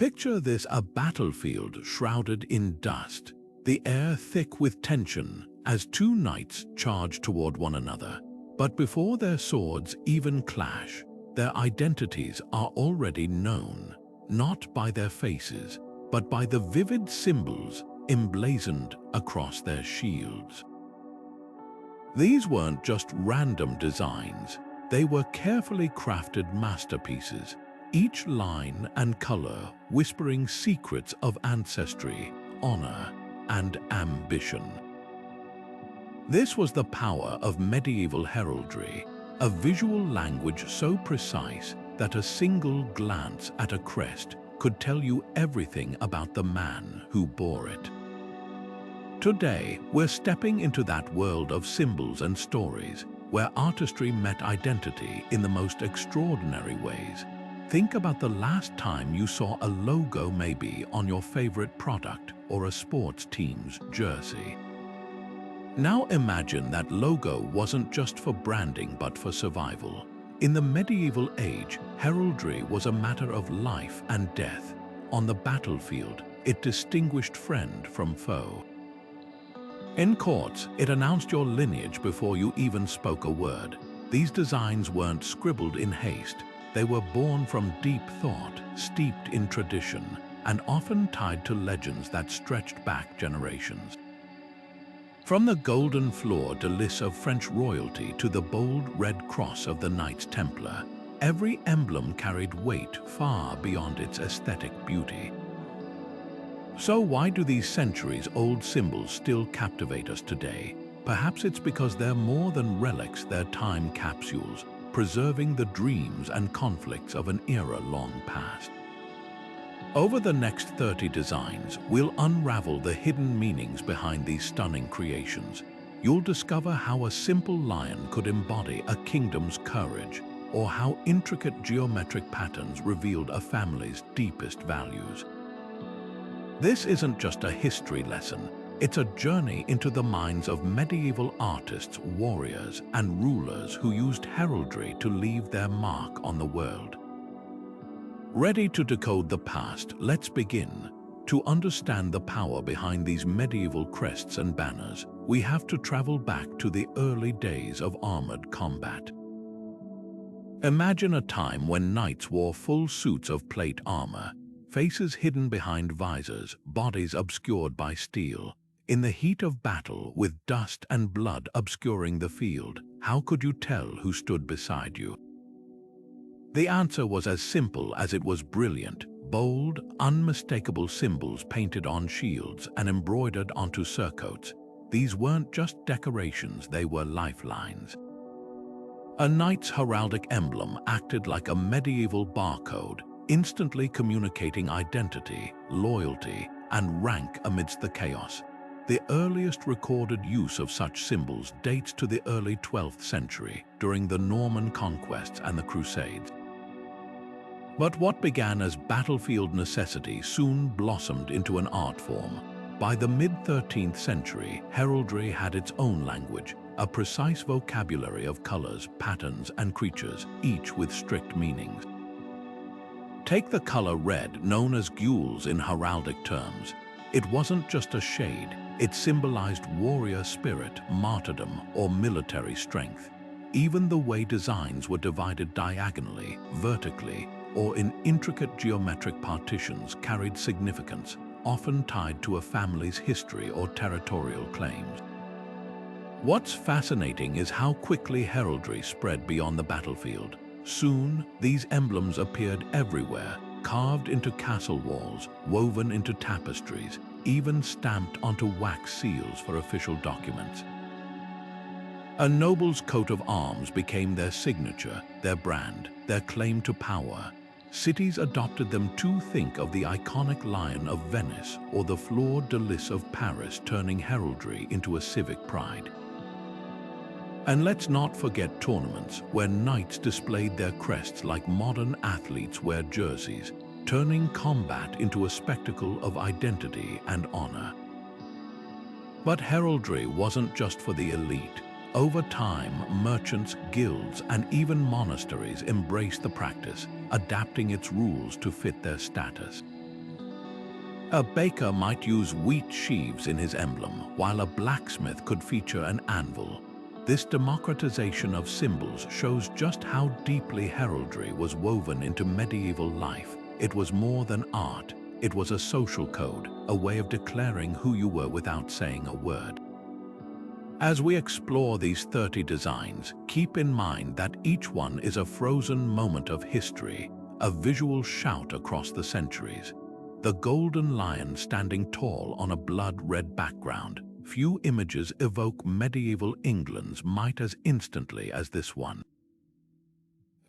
Picture this: a battlefield shrouded in dust, the air thick with tension as two knights charge toward one another. But before their swords even clash, their identities are already known, not by their faces, but by the vivid symbols emblazoned across their shields. These weren't just random designs, they were carefully crafted masterpieces, each line and color whispering secrets of ancestry, honor, and ambition. This was the power of medieval heraldry, a visual language so precise that a single glance at a crest could tell you everything about the man who bore it. Today, we're stepping into that world of symbols and stories, where artistry met identity in the most extraordinary ways. Think about the last time you saw a logo maybe on your favorite product or a sports team's jersey. Now imagine that logo wasn't just for branding but for survival. In the medieval age, heraldry was a matter of life and death. On the battlefield, it distinguished friend from foe. In courts, it announced your lineage before you even spoke a word. These designs weren't scribbled in haste. They were born from deep thought, steeped in tradition, and often tied to legends that stretched back generations. From the golden Fleur-de-Lis of French royalty to the bold red cross of the Knights Templar, every emblem carried weight far beyond its aesthetic beauty. So why do these centuries-old symbols still captivate us today? Perhaps it's because they're more than relics, they're time capsules, preserving the dreams and conflicts of an era long past. Over the next 30 designs, we'll unravel the hidden meanings behind these stunning creations. You'll discover how a simple lion could embody a kingdom's courage, or how intricate geometric patterns revealed a family's deepest values. This isn't just a history lesson, it's a journey into the minds of medieval artists, warriors, and rulers who used heraldry to leave their mark on the world. Ready to decode the past, let's begin. To understand the power behind these medieval crests and banners, we have to travel back to the early days of armored combat. Imagine a time when knights wore full suits of plate armor, faces hidden behind visors, bodies obscured by steel. In the heat of battle, with dust and blood obscuring the field, how could you tell who stood beside you? The answer was as simple as it was brilliant: bold, unmistakable symbols painted on shields and embroidered onto surcoats. These weren't just decorations, they were lifelines. A knight's heraldic emblem acted like a medieval barcode, instantly communicating identity, loyalty, and rank amidst the chaos. The earliest recorded use of such symbols dates to the early 12th century, during the Norman conquests and the Crusades. But what began as battlefield necessity soon blossomed into an art form. By the mid-13th century, heraldry had its own language, a precise vocabulary of colors, patterns, and creatures, each with strict meanings. Take the color red, known as gules in heraldic terms. It wasn't just a shade, it symbolized warrior spirit, martyrdom, or military strength. Even the way designs were divided diagonally, vertically, or in intricate geometric partitions carried significance, often tied to a family's history or territorial claims. What's fascinating is how quickly heraldry spread beyond the battlefield. Soon, these emblems appeared everywhere, carved into castle walls, woven into tapestries, even stamped onto wax seals for official documents. A noble's coat of arms became their signature, their brand, their claim to power. Cities adopted them too. Think of the iconic Lion of Venice or the Fleur-de-Lis of Paris, turning heraldry into a civic pride. And let's not forget tournaments, where knights displayed their crests like modern athletes wear jerseys, turning combat into a spectacle of identity and honor. But heraldry wasn't just for the elite. Over time, merchants, guilds, and even monasteries embraced the practice, adapting its rules to fit their status. A baker might use wheat sheaves in his emblem, while a blacksmith could feature an anvil. This democratization of symbols shows just how deeply heraldry was woven into medieval life. It was more than art. It was a social code, a way of declaring who you were without saying a word. As we explore these 30 designs, keep in mind that each one is a frozen moment of history, a visual shout across the centuries. The golden lion standing tall on a blood-red background. Few images evoke medieval England's might as instantly as this one.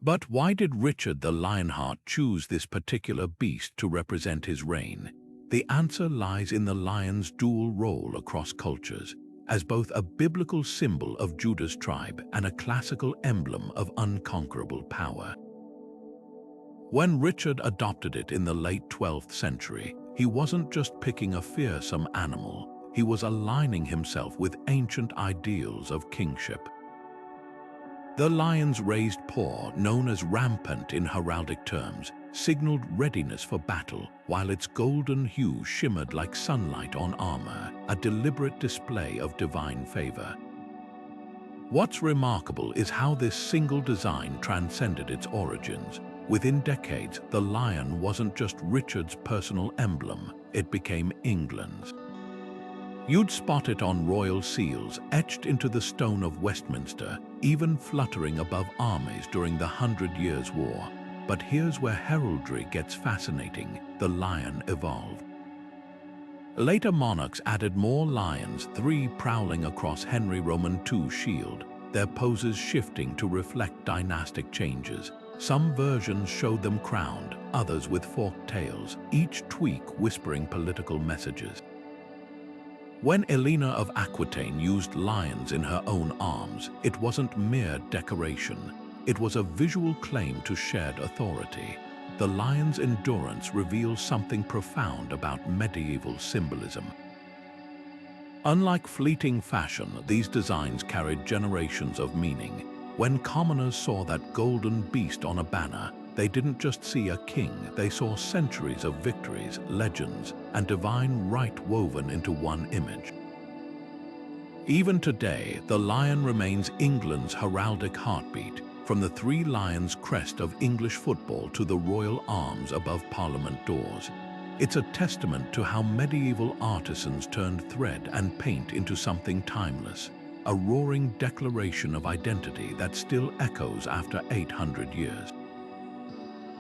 But why did Richard the Lionheart choose this particular beast to represent his reign? The answer lies in the lion's dual role across cultures, as both a biblical symbol of Judah's tribe and a classical emblem of unconquerable power. When Richard adopted it in the late 12th century, he wasn't just picking a fearsome animal, he was aligning himself with ancient ideals of kingship. The lion's raised paw, known as rampant in heraldic terms, signaled readiness for battle, while its golden hue shimmered like sunlight on armor, a deliberate display of divine favor. What's remarkable is how this single design transcended its origins. Within decades, the lion wasn't just Richard's personal emblem, it became England's. You'd spot it on royal seals, etched into the stone of Westminster, even fluttering above armies during the 100 Years' War. But here's where heraldry gets fascinating. The lion evolved. Later monarchs added more lions, 3 prowling across Henry Roman II's shield, their poses shifting to reflect dynastic changes. Some versions showed them crowned, others with forked tails, each tweak whispering political messages. When Elena of Aquitaine used lions in her own arms, it wasn't mere decoration. It was a visual claim to shared authority. The lion's endurance reveals something profound about medieval symbolism. Unlike fleeting fashion, these designs carried generations of meaning. When commoners saw that golden beast on a banner, they didn't just see a king, they saw centuries of victories, legends, and divine right woven into one image. Even today, the lion remains England's heraldic heartbeat, from the 3 lions' crest of English football to the royal arms above Parliament doors. It's a testament to how medieval artisans turned thread and paint into something timeless, a roaring declaration of identity that still echoes after 800 years.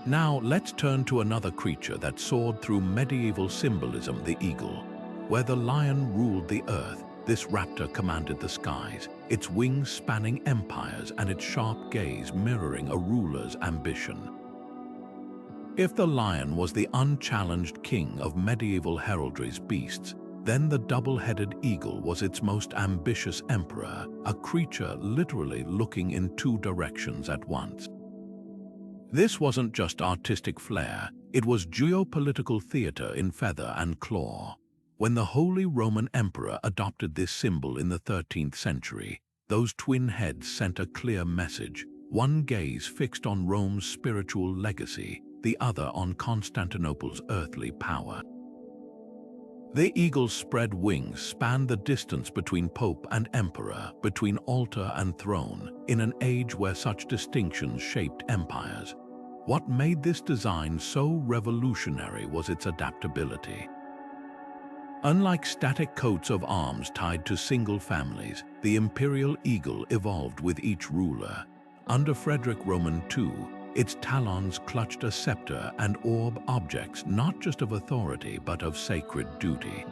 Now let's turn to another creature that soared through medieval symbolism, the eagle. Where the lion ruled the earth, this raptor commanded the skies, its wings spanning empires and its sharp gaze mirroring a ruler's ambition. If the lion was the unchallenged king of medieval heraldry's beasts, then the double-headed eagle was its most ambitious emperor, a creature literally looking in 2 directions at once. This wasn't just artistic flair, it was geopolitical theater in feather and claw. When the Holy Roman Emperor adopted this symbol in the 13th century, those twin heads sent a clear message, one gaze fixed on Rome's spiritual legacy, the other on Constantinople's earthly power. The eagle's spread wings spanned the distance between pope and emperor, between altar and throne, in an age where such distinctions shaped empires. What made this design so revolutionary was its adaptability. Unlike static coats of arms tied to single families, the Imperial Eagle evolved with each ruler. Under Frederick Roman II, its talons clutched a scepter and orb, objects not just of authority but of sacred duty.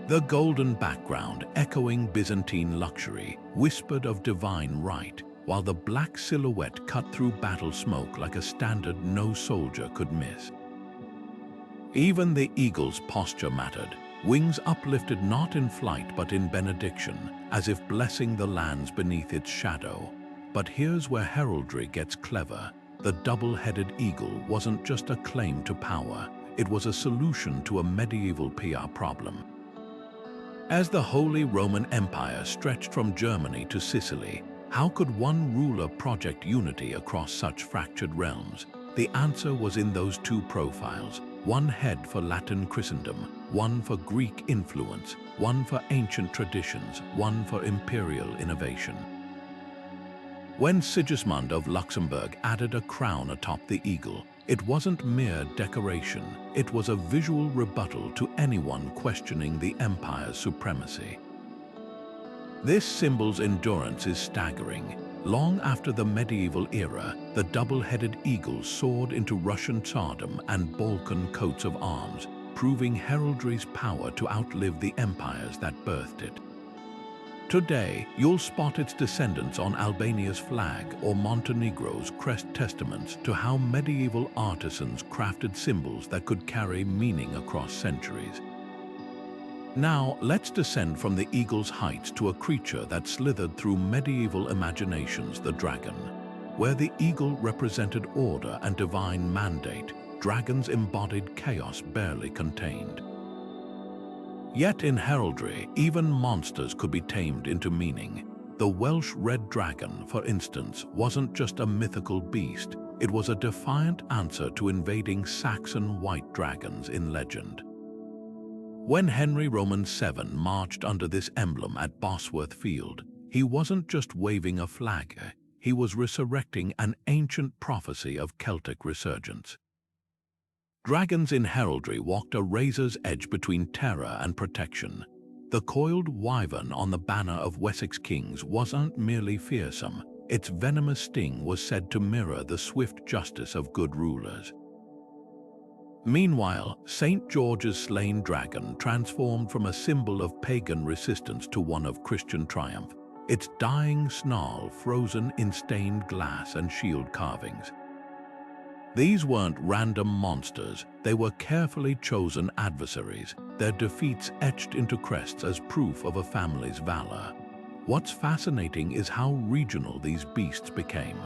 The golden background, echoing Byzantine luxury, whispered of divine right, while the black silhouette cut through battle smoke like a standard no soldier could miss. Even the eagle's posture mattered, wings uplifted not in flight but in benediction, as if blessing the lands beneath its shadow. But here's where heraldry gets clever. The double-headed eagle wasn't just a claim to power, it was a solution to a medieval PR problem. As the Holy Roman Empire stretched from Germany to Sicily, how could one ruler project unity across such fractured realms? The answer was in those 2 profiles, one head for Latin Christendom, one for Greek influence, one for ancient traditions, one for imperial innovation. When Sigismund of Luxembourg added a crown atop the eagle, it wasn't mere decoration, it was a visual rebuttal to anyone questioning the empire's supremacy. This symbol's endurance is staggering. Long after the medieval era, the double-headed eagle soared into Russian Tsardom and Balkan coats of arms, proving heraldry's power to outlive the empires that birthed it. Today, you'll spot its descendants on Albania's flag or Montenegro's crest, testaments to how medieval artisans crafted symbols that could carry meaning across centuries. Now, let's descend from the eagle's heights to a creature that slithered through medieval imaginations, the dragon. Where the eagle represented order and divine mandate, dragons embodied chaos barely contained. Yet in heraldry, even monsters could be tamed into meaning. The Welsh Red Dragon, for instance, wasn't just a mythical beast, it was a defiant answer to invading Saxon white dragons in legend. When Henry Roman VII marched under this emblem at Bosworth Field, he wasn't just waving a flag, he was resurrecting an ancient prophecy of Celtic resurgence. Dragons in heraldry walked a razor's edge between terror and protection. The coiled wyvern on the banner of Wessex kings wasn't merely fearsome, its venomous sting was said to mirror the swift justice of good rulers. Meanwhile, St. George's slain dragon transformed from a symbol of pagan resistance to one of Christian triumph, its dying snarl frozen in stained glass and shield carvings. These weren't random monsters, they were carefully chosen adversaries, their defeats etched into crests as proof of a family's valor. What's fascinating is how regional these beasts became.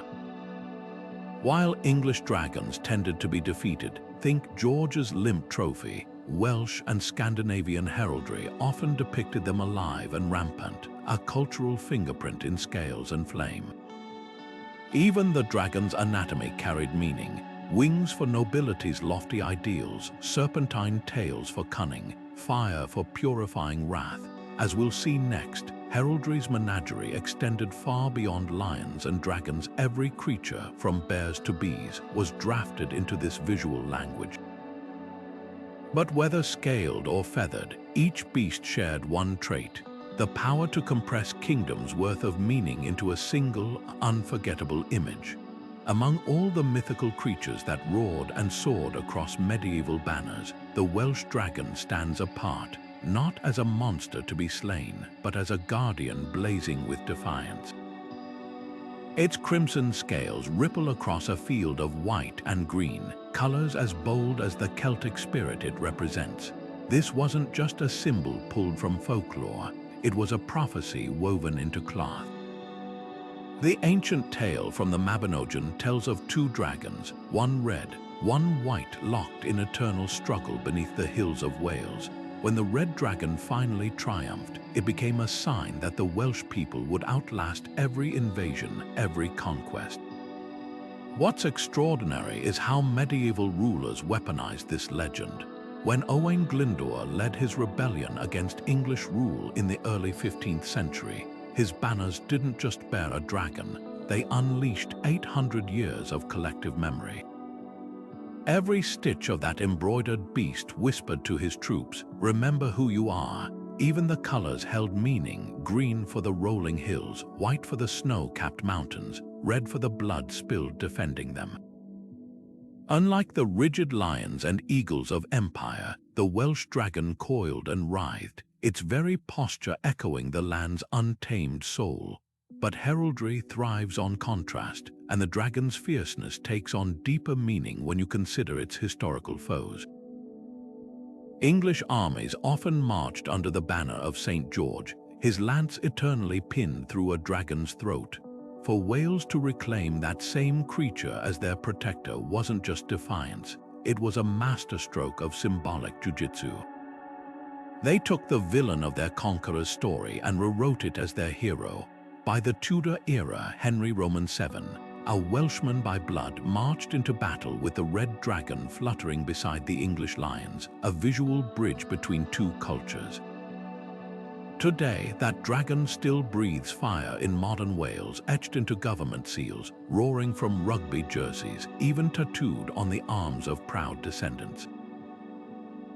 While English dragons tended to be defeated, think George's limp trophy, Welsh and Scandinavian heraldry often depicted them alive and rampant, a cultural fingerprint in scales and flame. Even the dragon's anatomy carried meaning. Wings for nobility's lofty ideals, serpentine tails for cunning, fire for purifying wrath. As we'll see next, heraldry's menagerie extended far beyond lions and dragons. Every creature, from bears to bees, was drafted into this visual language. But whether scaled or feathered, each beast shared one trait: the power to compress kingdoms' worth of meaning into a single, unforgettable image. Among all the mythical creatures that roared and soared across medieval banners, the Welsh dragon stands apart, not as a monster to be slain, but as a guardian blazing with defiance. Its crimson scales ripple across a field of white and green, colors as bold as the Celtic spirit it represents. This wasn't just a symbol pulled from folklore, it was a prophecy woven into cloth. The ancient tale from the Mabinogion tells of two dragons, one red, one white, locked in eternal struggle beneath the hills of Wales. When the Red Dragon finally triumphed, it became a sign that the Welsh people would outlast every invasion, every conquest. What's extraordinary is how medieval rulers weaponized this legend. When Owain Glyndwr led his rebellion against English rule in the early 15th century, his banners didn't just bear a dragon, they unleashed 800 years of collective memory. Every stitch of that embroidered beast whispered to his troops, "Remember who you are." Even the colors held meaning: green for the rolling hills, white for the snow-capped mountains, red for the blood spilled defending them. Unlike the rigid lions and eagles of empire, the Welsh dragon coiled and writhed, its very posture echoing the land's untamed soul. But heraldry thrives on contrast, and the dragon's fierceness takes on deeper meaning when you consider its historical foes. English armies often marched under the banner of St. George, his lance eternally pinned through a dragon's throat. For Wales to reclaim that same creature as their protector wasn't just defiance, it was a masterstroke of symbolic jiu-jitsu. They took the villain of their conqueror's story and rewrote it as their hero. By the Tudor era, Henry Roman VII, a Welshman by blood marched into battle with the Red Dragon fluttering beside the English lions, a visual bridge between two cultures. Today, that dragon still breathes fire in modern Wales, etched into government seals, roaring from rugby jerseys, even tattooed on the arms of proud descendants.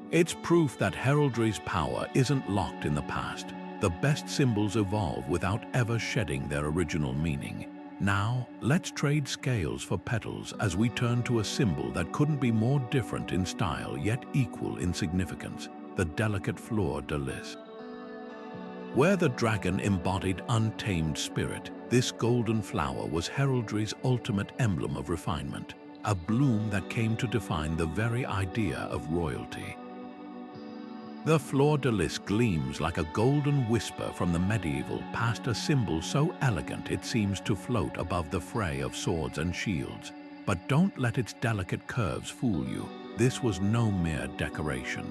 It's proof that heraldry's power isn't locked in the past. The best symbols evolve without ever shedding their original meaning. Now, let's trade scales for petals as we turn to a symbol that couldn't be more different in style yet equal in significance, the delicate Fleur-de-Lis. Where the dragon embodied untamed spirit, this golden flower was heraldry's ultimate emblem of refinement, a bloom that came to define the very idea of royalty. The Fleur-de-Lis gleams like a golden whisper from the medieval past, a symbol so elegant it seems to float above the fray of swords and shields. But don't let its delicate curves fool you. This was no mere decoration.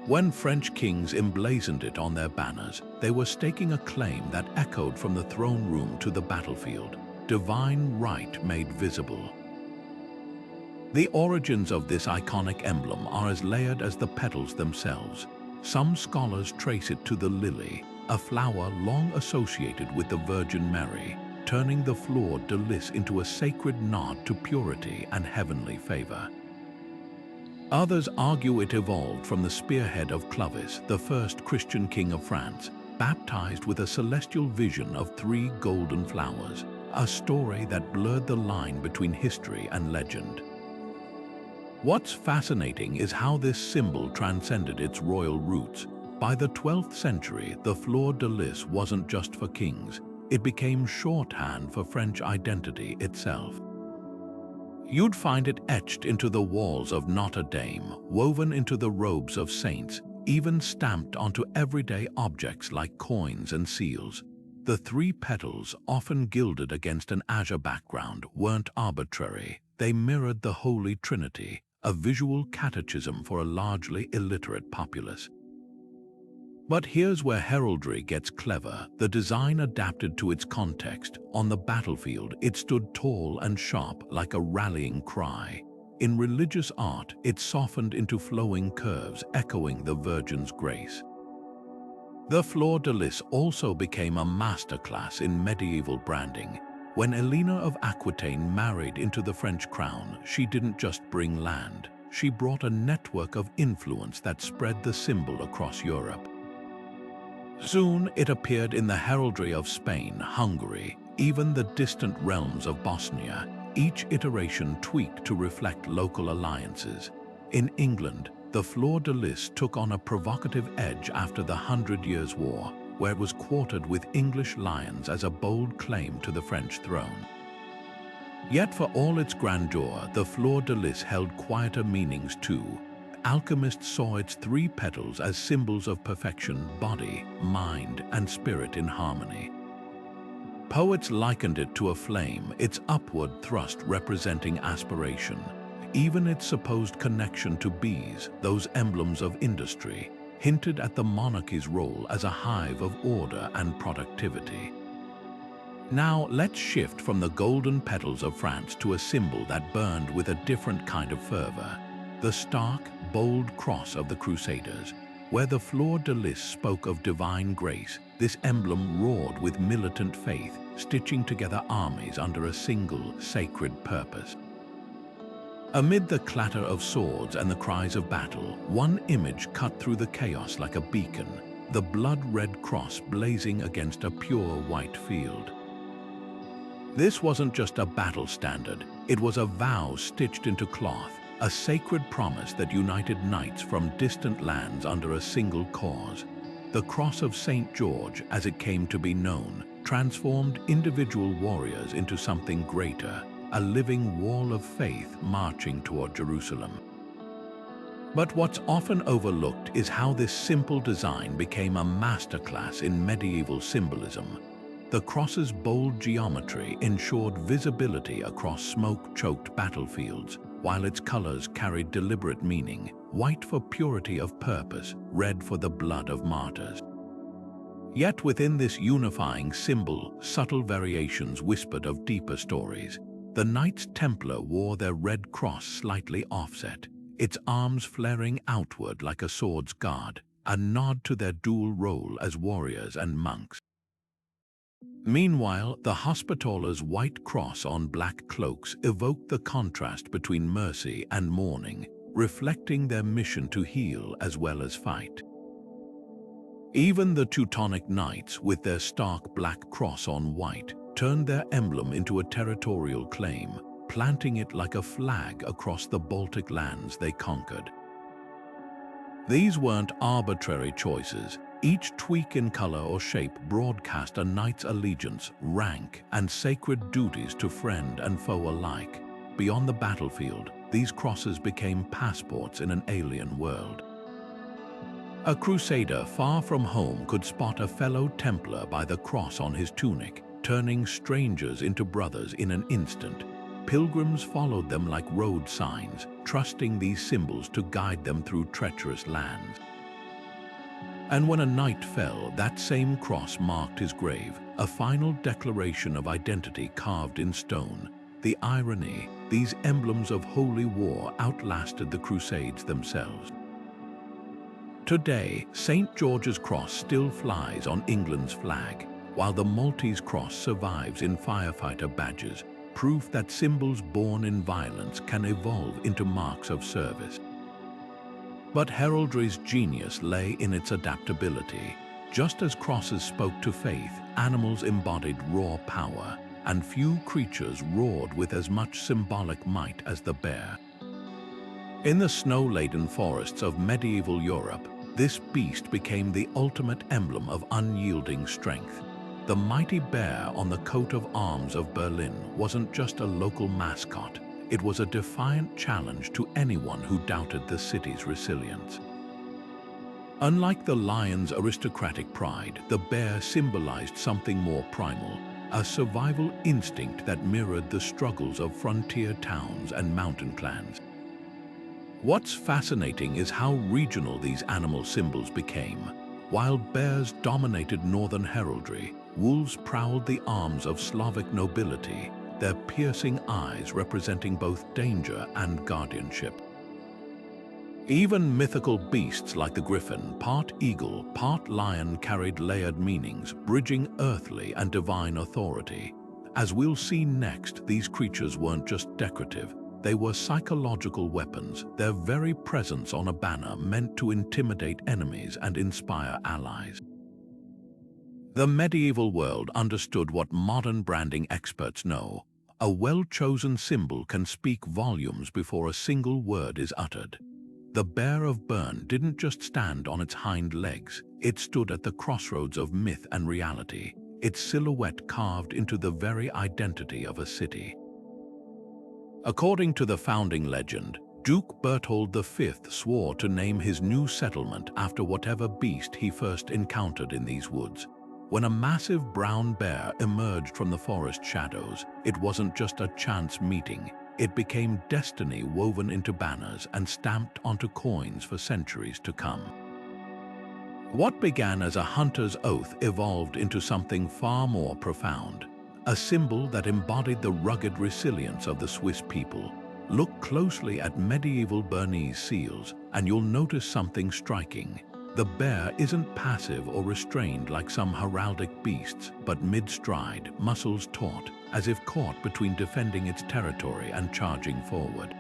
When French kings emblazoned it on their banners, they were staking a claim that echoed from the throne room to the battlefield, divine right made visible. The origins of this iconic emblem are as layered as the petals themselves. Some scholars trace it to the lily, a flower long associated with the Virgin Mary, turning the Fleur-de-Lis into a sacred nod to purity and heavenly favor. Others argue it evolved from the spearhead of Clovis, the first Christian king of France, baptized with a celestial vision of 3 golden flowers, a story that blurred the line between history and legend. What's fascinating is how this symbol transcended its royal roots. By the 12th century, the Fleur-de-Lis wasn't just for kings. It became shorthand for French identity itself. You'd find it etched into the walls of Notre Dame, woven into the robes of saints, even stamped onto everyday objects like coins and seals. The 3 petals, often gilded against an azure background, weren't arbitrary. They mirrored the Holy Trinity, a visual catechism for a largely illiterate populace. But here's where heraldry gets clever. The design adapted to its context. On the battlefield, it stood tall and sharp like a rallying cry. In religious art, it softened into flowing curves, echoing the Virgin's grace. The Fleur-de-Lis also became a masterclass in medieval branding. When Elena of Aquitaine married into the French crown, she didn't just bring land. She brought a network of influence that spread the symbol across Europe. Soon, it appeared in the heraldry of Spain, Hungary, even the distant realms of Bosnia, each iteration tweaked to reflect local alliances. In England, the Fleur-de-Lis took on a provocative edge after the 100 Years' War, where it was quartered with English lions as a bold claim to the French throne. Yet for all its grandeur, the Fleur-de-Lis held quieter meanings too. Alchemists saw its 3 petals as symbols of perfection, body, mind, and spirit in harmony. Poets likened it to a flame, its upward thrust representing aspiration. Even its supposed connection to bees, those emblems of industry, hinted at the monarchy's role as a hive of order and productivity. Now let's shift from the golden petals of France to a symbol that burned with a different kind of fervor. The stark, bold cross of the Crusaders. Where the Fleur-de-Lis spoke of divine grace, this emblem roared with militant faith, stitching together armies under a single, sacred purpose. Amid the clatter of swords and the cries of battle, one image cut through the chaos like a beacon, the blood-red cross blazing against a pure white field. This wasn't just a battle standard, it was a vow stitched into cloth, a sacred promise that united knights from distant lands under a single cause. The Cross of St. George, as it came to be known, transformed individual warriors into something greater, a living wall of faith marching toward Jerusalem. But what's often overlooked is how this simple design became a masterclass in medieval symbolism. The cross's bold geometry ensured visibility across smoke-choked battlefields, while its colors carried deliberate meaning, white for purity of purpose, red for the blood of martyrs. Yet within this unifying symbol, subtle variations whispered of deeper stories. The Knights Templar wore their red cross slightly offset, its arms flaring outward like a sword's guard, a nod to their dual role as warriors and monks. Meanwhile, the Hospitallers' white cross on black cloaks evoked the contrast between mercy and mourning, reflecting their mission to heal as well as fight. Even the Teutonic Knights, with their stark black cross on white, turned their emblem into a territorial claim, planting it like a flag across the Baltic lands they conquered. These weren't arbitrary choices. Each tweak in color or shape broadcast a knight's allegiance, rank, and sacred duties to friend and foe alike. Beyond the battlefield, these crosses became passports in an alien world. A crusader far from home could spot a fellow Templar by the cross on his tunic, turning strangers into brothers in an instant. Pilgrims followed them like road signs, trusting these symbols to guide them through treacherous lands. And when a knight fell, that same cross marked his grave, a final declaration of identity carved in stone. The irony, these emblems of holy war outlasted the Crusades themselves. Today, St. George's Cross still flies on England's flag, while the Maltese Cross survives in firefighter badges, proof that symbols born in violence can evolve into marks of service. But heraldry's genius lay in its adaptability. Just as crosses spoke to faith, animals embodied raw power, and few creatures roared with as much symbolic might as the bear. In the snow-laden forests of medieval Europe, this beast became the ultimate emblem of unyielding strength. The mighty bear on the coat of arms of Berlin wasn't just a local mascot, it was a defiant challenge to anyone who doubted the city's resilience. Unlike the lion's aristocratic pride, the bear symbolized something more primal, a survival instinct that mirrored the struggles of frontier towns and mountain clans. What's fascinating is how regional these animal symbols became. While bears dominated northern heraldry, wolves prowled the arms of Slavic nobility, their piercing eyes representing both danger and guardianship. Even mythical beasts like the griffin, part eagle, part lion, carried layered meanings, bridging earthly and divine authority. As we'll see next, these creatures weren't just decorative. They were psychological weapons, their very presence on a banner meant to intimidate enemies and inspire allies. The medieval world understood what modern branding experts know. A well-chosen symbol can speak volumes before a single word is uttered. The Bear of Bern didn't just stand on its hind legs, it stood at the crossroads of myth and reality, its silhouette carved into the very identity of a city. According to the founding legend, Duke Berthold V swore to name his new settlement after whatever beast he first encountered in these woods. When a massive brown bear emerged from the forest shadows, it wasn't just a chance meeting. It became destiny woven into banners and stamped onto coins for centuries to come. What began as a hunter's oath evolved into something far more profound. A symbol that embodied the rugged resilience of the Swiss people. Look closely at medieval Bernese seals, and you'll notice something striking. The bear isn't passive or restrained like some heraldic beasts, but mid-stride, muscles taut, as if caught between defending its territory and charging forward.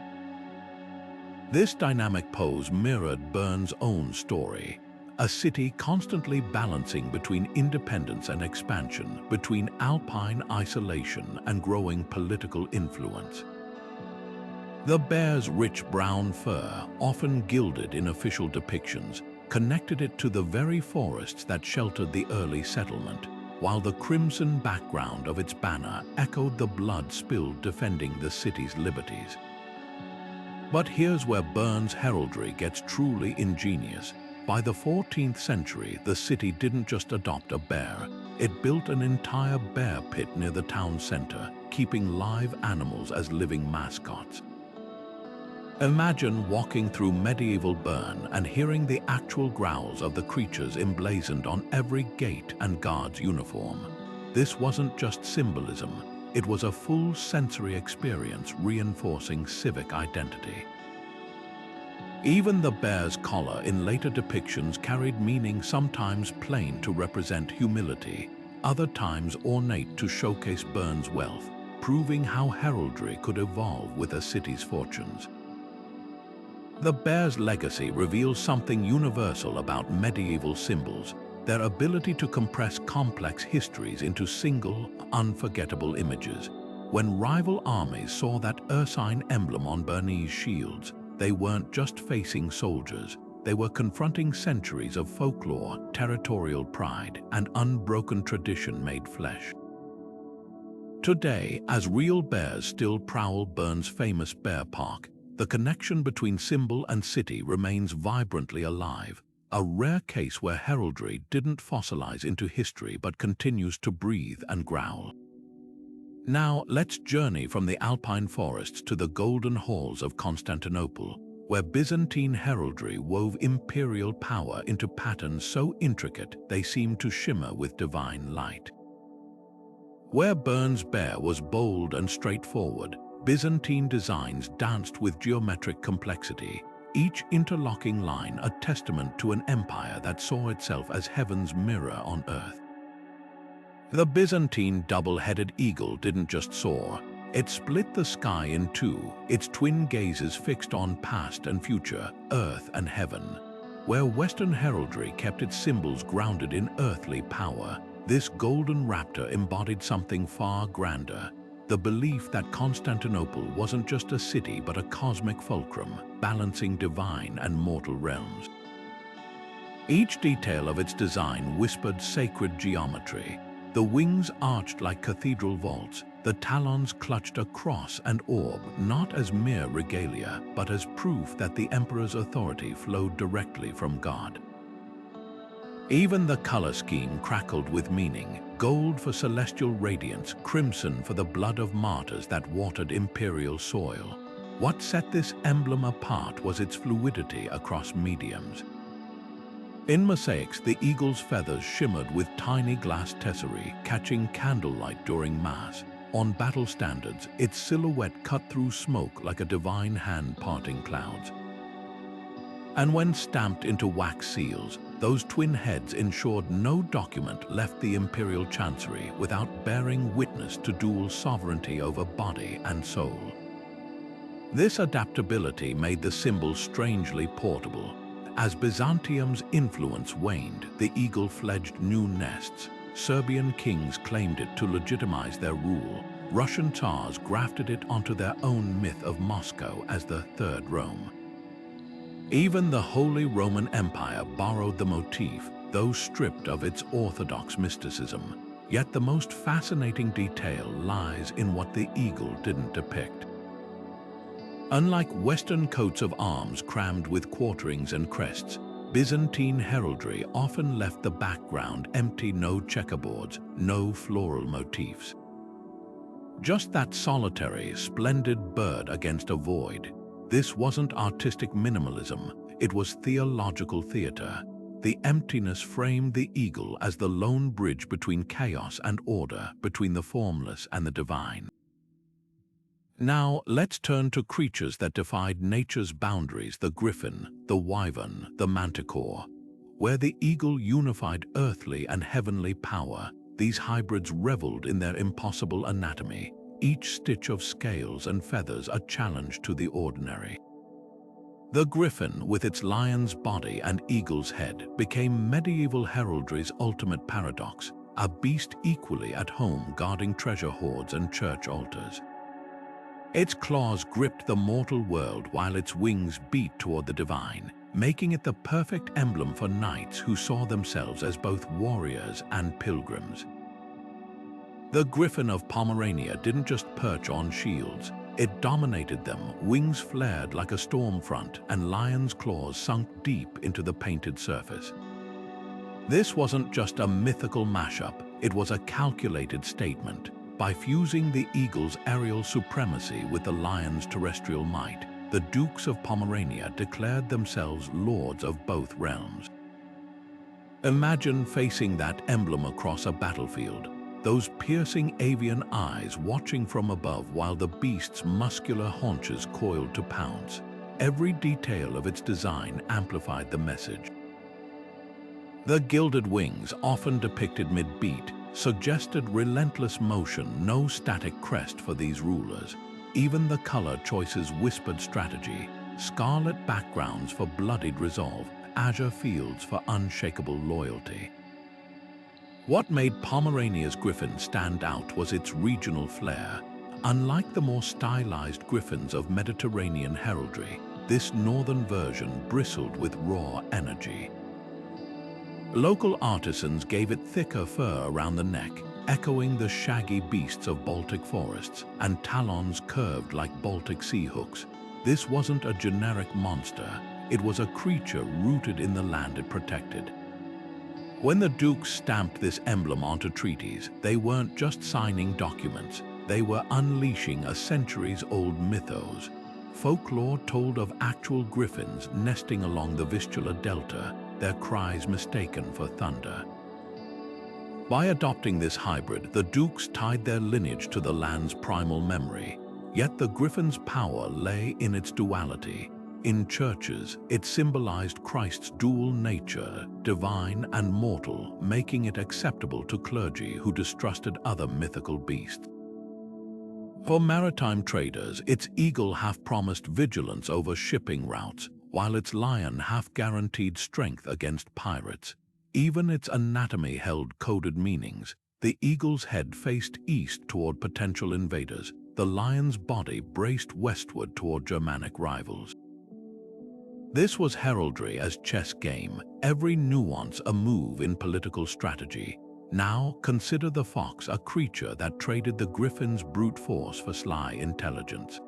This dynamic pose mirrored Bern's own story. A city constantly balancing between independence and expansion, between alpine isolation and growing political influence. The bear's rich brown fur, often gilded in official depictions, connected it to the very forests that sheltered the early settlement, while the crimson background of its banner echoed the blood spilled defending the city's liberties. But here's where Bern's heraldry gets truly ingenious. By the 14th century, the city didn't just adopt a bear, it built an entire bear pit near the town center, keeping live animals as living mascots. Imagine walking through medieval Bern and hearing the actual growls of the creatures emblazoned on every gate and guard's uniform. This wasn't just symbolism, it was a full sensory experience reinforcing civic identity. Even the bear's collar in later depictions carried meaning, sometimes plain to represent humility, other times ornate to showcase Bern's wealth, proving how heraldry could evolve with a city's fortunes. The bear's legacy reveals something universal about medieval symbols, their ability to compress complex histories into single, unforgettable images. When rival armies saw that Ursine emblem on Bernese shields, they weren't just facing soldiers, they were confronting centuries of folklore, territorial pride, and unbroken tradition made flesh. Today, as real bears still prowl Bern's famous bear park, the connection between symbol and city remains vibrantly alive, a rare case where heraldry didn't fossilize into history but continues to breathe and growl. Now, let's journey from the Alpine forests to the golden halls of Constantinople, where Byzantine heraldry wove imperial power into patterns so intricate they seemed to shimmer with divine light. Where Bern's bear was bold and straightforward, Byzantine designs danced with geometric complexity, each interlocking line a testament to an empire that saw itself as heaven's mirror on earth. The Byzantine double-headed eagle didn't just soar, it split the sky in two, its twin gazes fixed on past and future, earth and heaven. Where Western heraldry kept its symbols grounded in earthly power, this golden raptor embodied something far grander, the belief that Constantinople wasn't just a city but a cosmic fulcrum, balancing divine and mortal realms. Each detail of its design whispered sacred geometry. The wings arched like cathedral vaults, the talons clutched a cross and orb, not as mere regalia, but as proof that the emperor's authority flowed directly from God. Even the color scheme crackled with meaning, gold for celestial radiance, crimson for the blood of martyrs that watered imperial soil. What set this emblem apart was its fluidity across mediums. In mosaics, the eagle's feathers shimmered with tiny glass tesserae, catching candlelight during Mass. On battle standards, its silhouette cut through smoke like a divine hand parting clouds. And when stamped into wax seals, those twin heads ensured no document left the imperial chancery without bearing witness to dual sovereignty over body and soul. This adaptability made the symbol strangely portable. As Byzantium's influence waned, the eagle fledged new nests. Serbian kings claimed it to legitimize their rule. Russian Tsars grafted it onto their own myth of Moscow as the Third Rome. Even the Holy Roman Empire borrowed the motif, though stripped of its orthodox mysticism. Yet the most fascinating detail lies in what the eagle didn't depict. Unlike Western coats of arms crammed with quarterings and crests, Byzantine heraldry often left the background empty, no checkerboards, no floral motifs. Just that solitary, splendid bird against a void. This wasn't artistic minimalism, it was theological theater. The emptiness framed the eagle as the lone bridge between chaos and order, between the formless and the divine. Now, let's turn to creatures that defied nature's boundaries: the griffin, the wyvern, the manticore. Where the eagle unified earthly and heavenly power, these hybrids reveled in their impossible anatomy, each stitch of scales and feathers a challenge to the ordinary. The griffin, with its lion's body and eagle's head, became medieval heraldry's ultimate paradox, a beast equally at home guarding treasure hoards and church altars. Its claws gripped the mortal world while its wings beat toward the divine, making it the perfect emblem for knights who saw themselves as both warriors and pilgrims. The griffin of Pomerania didn't just perch on shields, it dominated them, wings flared like a storm front and lion's claws sunk deep into the painted surface. This wasn't just a mythical mashup, it was a calculated statement. By fusing the eagle's aerial supremacy with the lion's terrestrial might, the Dukes of Pomerania declared themselves lords of both realms. Imagine facing that emblem across a battlefield, those piercing avian eyes watching from above while the beast's muscular haunches coiled to pounce. Every detail of its design amplified the message. The gilded wings, often depicted mid-beat, suggested relentless motion, no static crest for these rulers. Even the color choices whispered strategy: scarlet backgrounds for bloodied resolve, azure fields for unshakable loyalty. What made Pomerania's griffin stand out was its regional flair. Unlike the more stylized griffins of Mediterranean heraldry, this northern version bristled with raw energy. Local artisans gave it thicker fur around the neck, echoing the shaggy beasts of Baltic forests, and talons curved like Baltic sea hooks. This wasn't a generic monster, it was a creature rooted in the land it protected. When the Dukes stamped this emblem onto treaties, they weren't just signing documents, they were unleashing a centuries-old mythos. Folklore told of actual griffins nesting along the Vistula Delta, their cries mistaken for thunder. By adopting this hybrid, the Dukes tied their lineage to the land's primal memory. Yet the griffin's power lay in its duality. In churches, it symbolized Christ's dual nature, divine and mortal, making it acceptable to clergy who distrusted other mythical beasts. For maritime traders, its eagle half promised vigilance over shipping routes, while its lion half guaranteed strength against pirates. Even its anatomy held coded meanings. The eagle's head faced east toward potential invaders. The lion's body braced westward toward Germanic rivals. This was heraldry as chess game, every nuance a move in political strategy. Now consider the fox, a creature that traded the griffin's brute force for sly intelligence.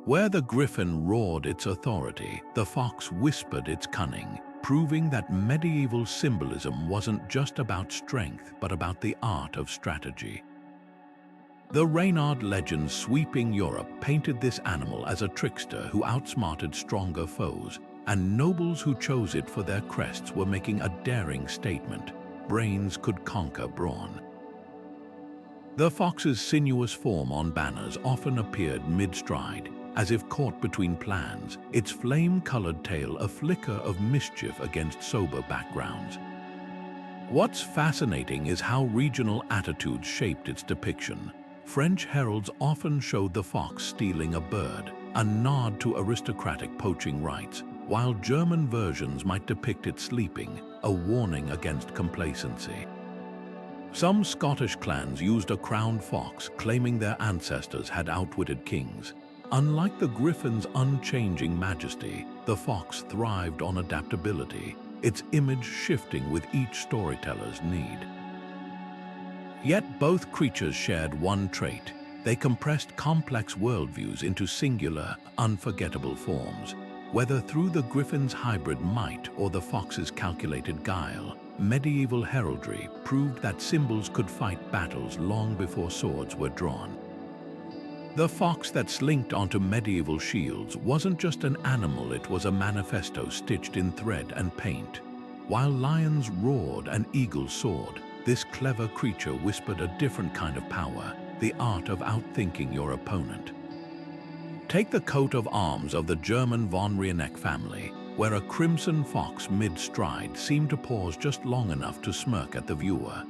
Where the griffin roared its authority, the fox whispered its cunning, proving that medieval symbolism wasn't just about strength, but about the art of strategy. The Reynard legends sweeping Europe painted this animal as a trickster who outsmarted stronger foes, and nobles who chose it for their crests were making a daring statement: brains could conquer brawn. The fox's sinuous form on banners often appeared mid-stride, as if caught between plans, its flame-colored tail a flicker of mischief against sober backgrounds. What's fascinating is how regional attitudes shaped its depiction. French heralds often showed the fox stealing a bird, a nod to aristocratic poaching rights, while German versions might depict it sleeping, a warning against complacency. Some Scottish clans used a crowned fox, claiming their ancestors had outwitted kings. Unlike the griffin's unchanging majesty, the fox thrived on adaptability, its image shifting with each storyteller's need. Yet both creatures shared one trait: they compressed complex worldviews into singular, unforgettable forms. Whether through the griffin's hybrid might or the fox's calculated guile, medieval heraldry proved that symbols could fight battles long before swords were drawn. The fox that slinked onto medieval shields wasn't just an animal, it was a manifesto stitched in thread and paint. While lions roared and eagles soared, this clever creature whispered a different kind of power, the art of outthinking your opponent. Take the coat of arms of the German von Rieneck family, where a crimson fox mid-stride seemed to pause just long enough to smirk at the viewer.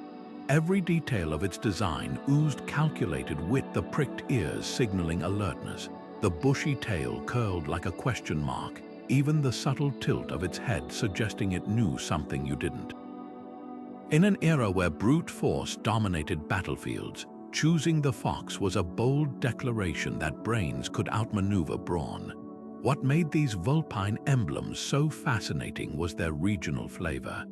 Every detail of its design oozed calculated wit, the pricked ears signaling alertness, the bushy tail curled like a question mark, even the subtle tilt of its head suggesting it knew something you didn't. In an era where brute force dominated battlefields, choosing the fox was a bold declaration that brains could outmaneuver brawn. What made these vulpine emblems so fascinating was their regional flavor.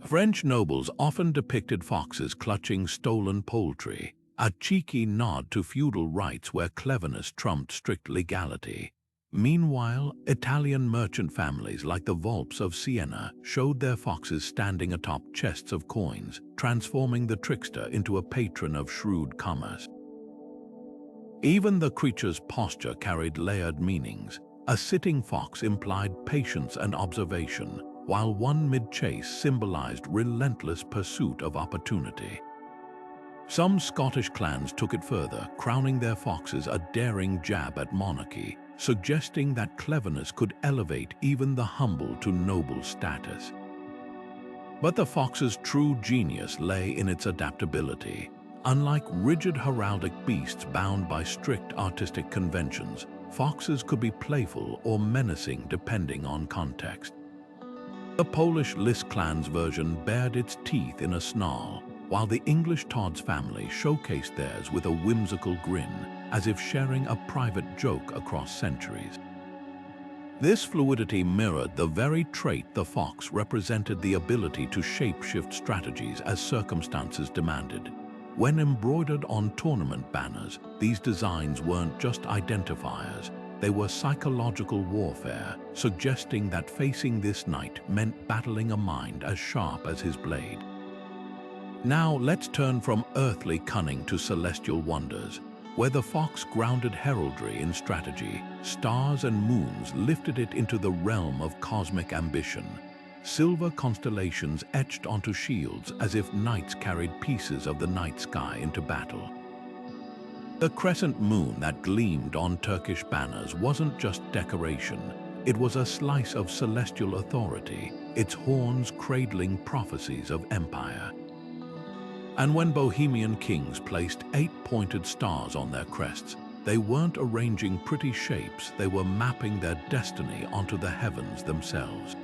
French nobles often depicted foxes clutching stolen poultry, a cheeky nod to feudal rights where cleverness trumped strict legality. Meanwhile, Italian merchant families like the Volpes of Siena showed their foxes standing atop chests of coins, transforming the trickster into a patron of shrewd commerce. Even the creature's posture carried layered meanings. A sitting fox implied patience and observation, while one mid-chase symbolized relentless pursuit of opportunity. Some Scottish clans took it further, crowning their foxes a daring jab at monarchy, suggesting that cleverness could elevate even the humble to noble status. But the fox's true genius lay in its adaptability. Unlike rigid heraldic beasts bound by strict artistic conventions, foxes could be playful or menacing depending on context. The Polish Lis clan's version bared its teeth in a snarl, while the English Todd's family showcased theirs with a whimsical grin, as if sharing a private joke across centuries. This fluidity mirrored the very trait the fox represented: the ability to shape-shift strategies as circumstances demanded. When embroidered on tournament banners, these designs weren't just identifiers, they were psychological warfare, suggesting that facing this knight meant battling a mind as sharp as his blade. Now let's turn from earthly cunning to celestial wonders. Where the fox grounded heraldry in strategy, stars and moons lifted it into the realm of cosmic ambition. Silver constellations etched onto shields as if knights carried pieces of the night sky into battle. The crescent moon that gleamed on Turkish banners wasn't just decoration, it was a slice of celestial authority, its horns cradling prophecies of empire. And when Bohemian kings placed 8 pointed stars on their crests, they weren't arranging pretty shapes, they were mapping their destiny onto the heavens themselves.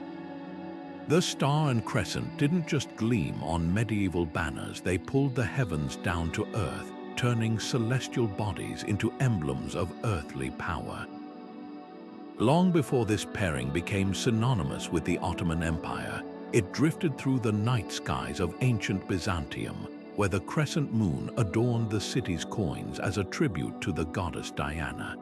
The Star and Crescent didn't just gleam on medieval banners, they pulled the heavens down to earth, turning celestial bodies into emblems of earthly power. Long before this pairing became synonymous with the Ottoman Empire, it drifted through the night skies of ancient Byzantium, where the crescent moon adorned the city's coins as a tribute to the goddess Diana.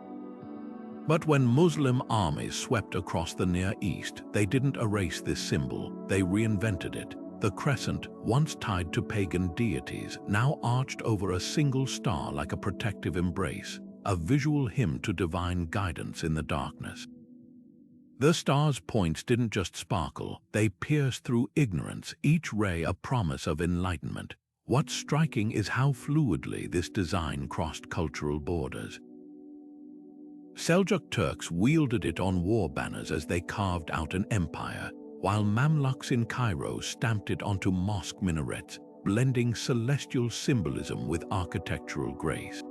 But when Muslim armies swept across the Near East, they didn't erase this symbol, they reinvented it. The crescent, once tied to pagan deities, now arched over a single star like a protective embrace, a visual hymn to divine guidance in the darkness. The star's points didn't just sparkle, they pierced through ignorance, each ray a promise of enlightenment. What's striking is how fluidly this design crossed cultural borders. Seljuk Turks wielded it on war banners as they carved out an empire, while Mamluks in Cairo stamped it onto mosque minarets, blending celestial symbolism with architectural grace.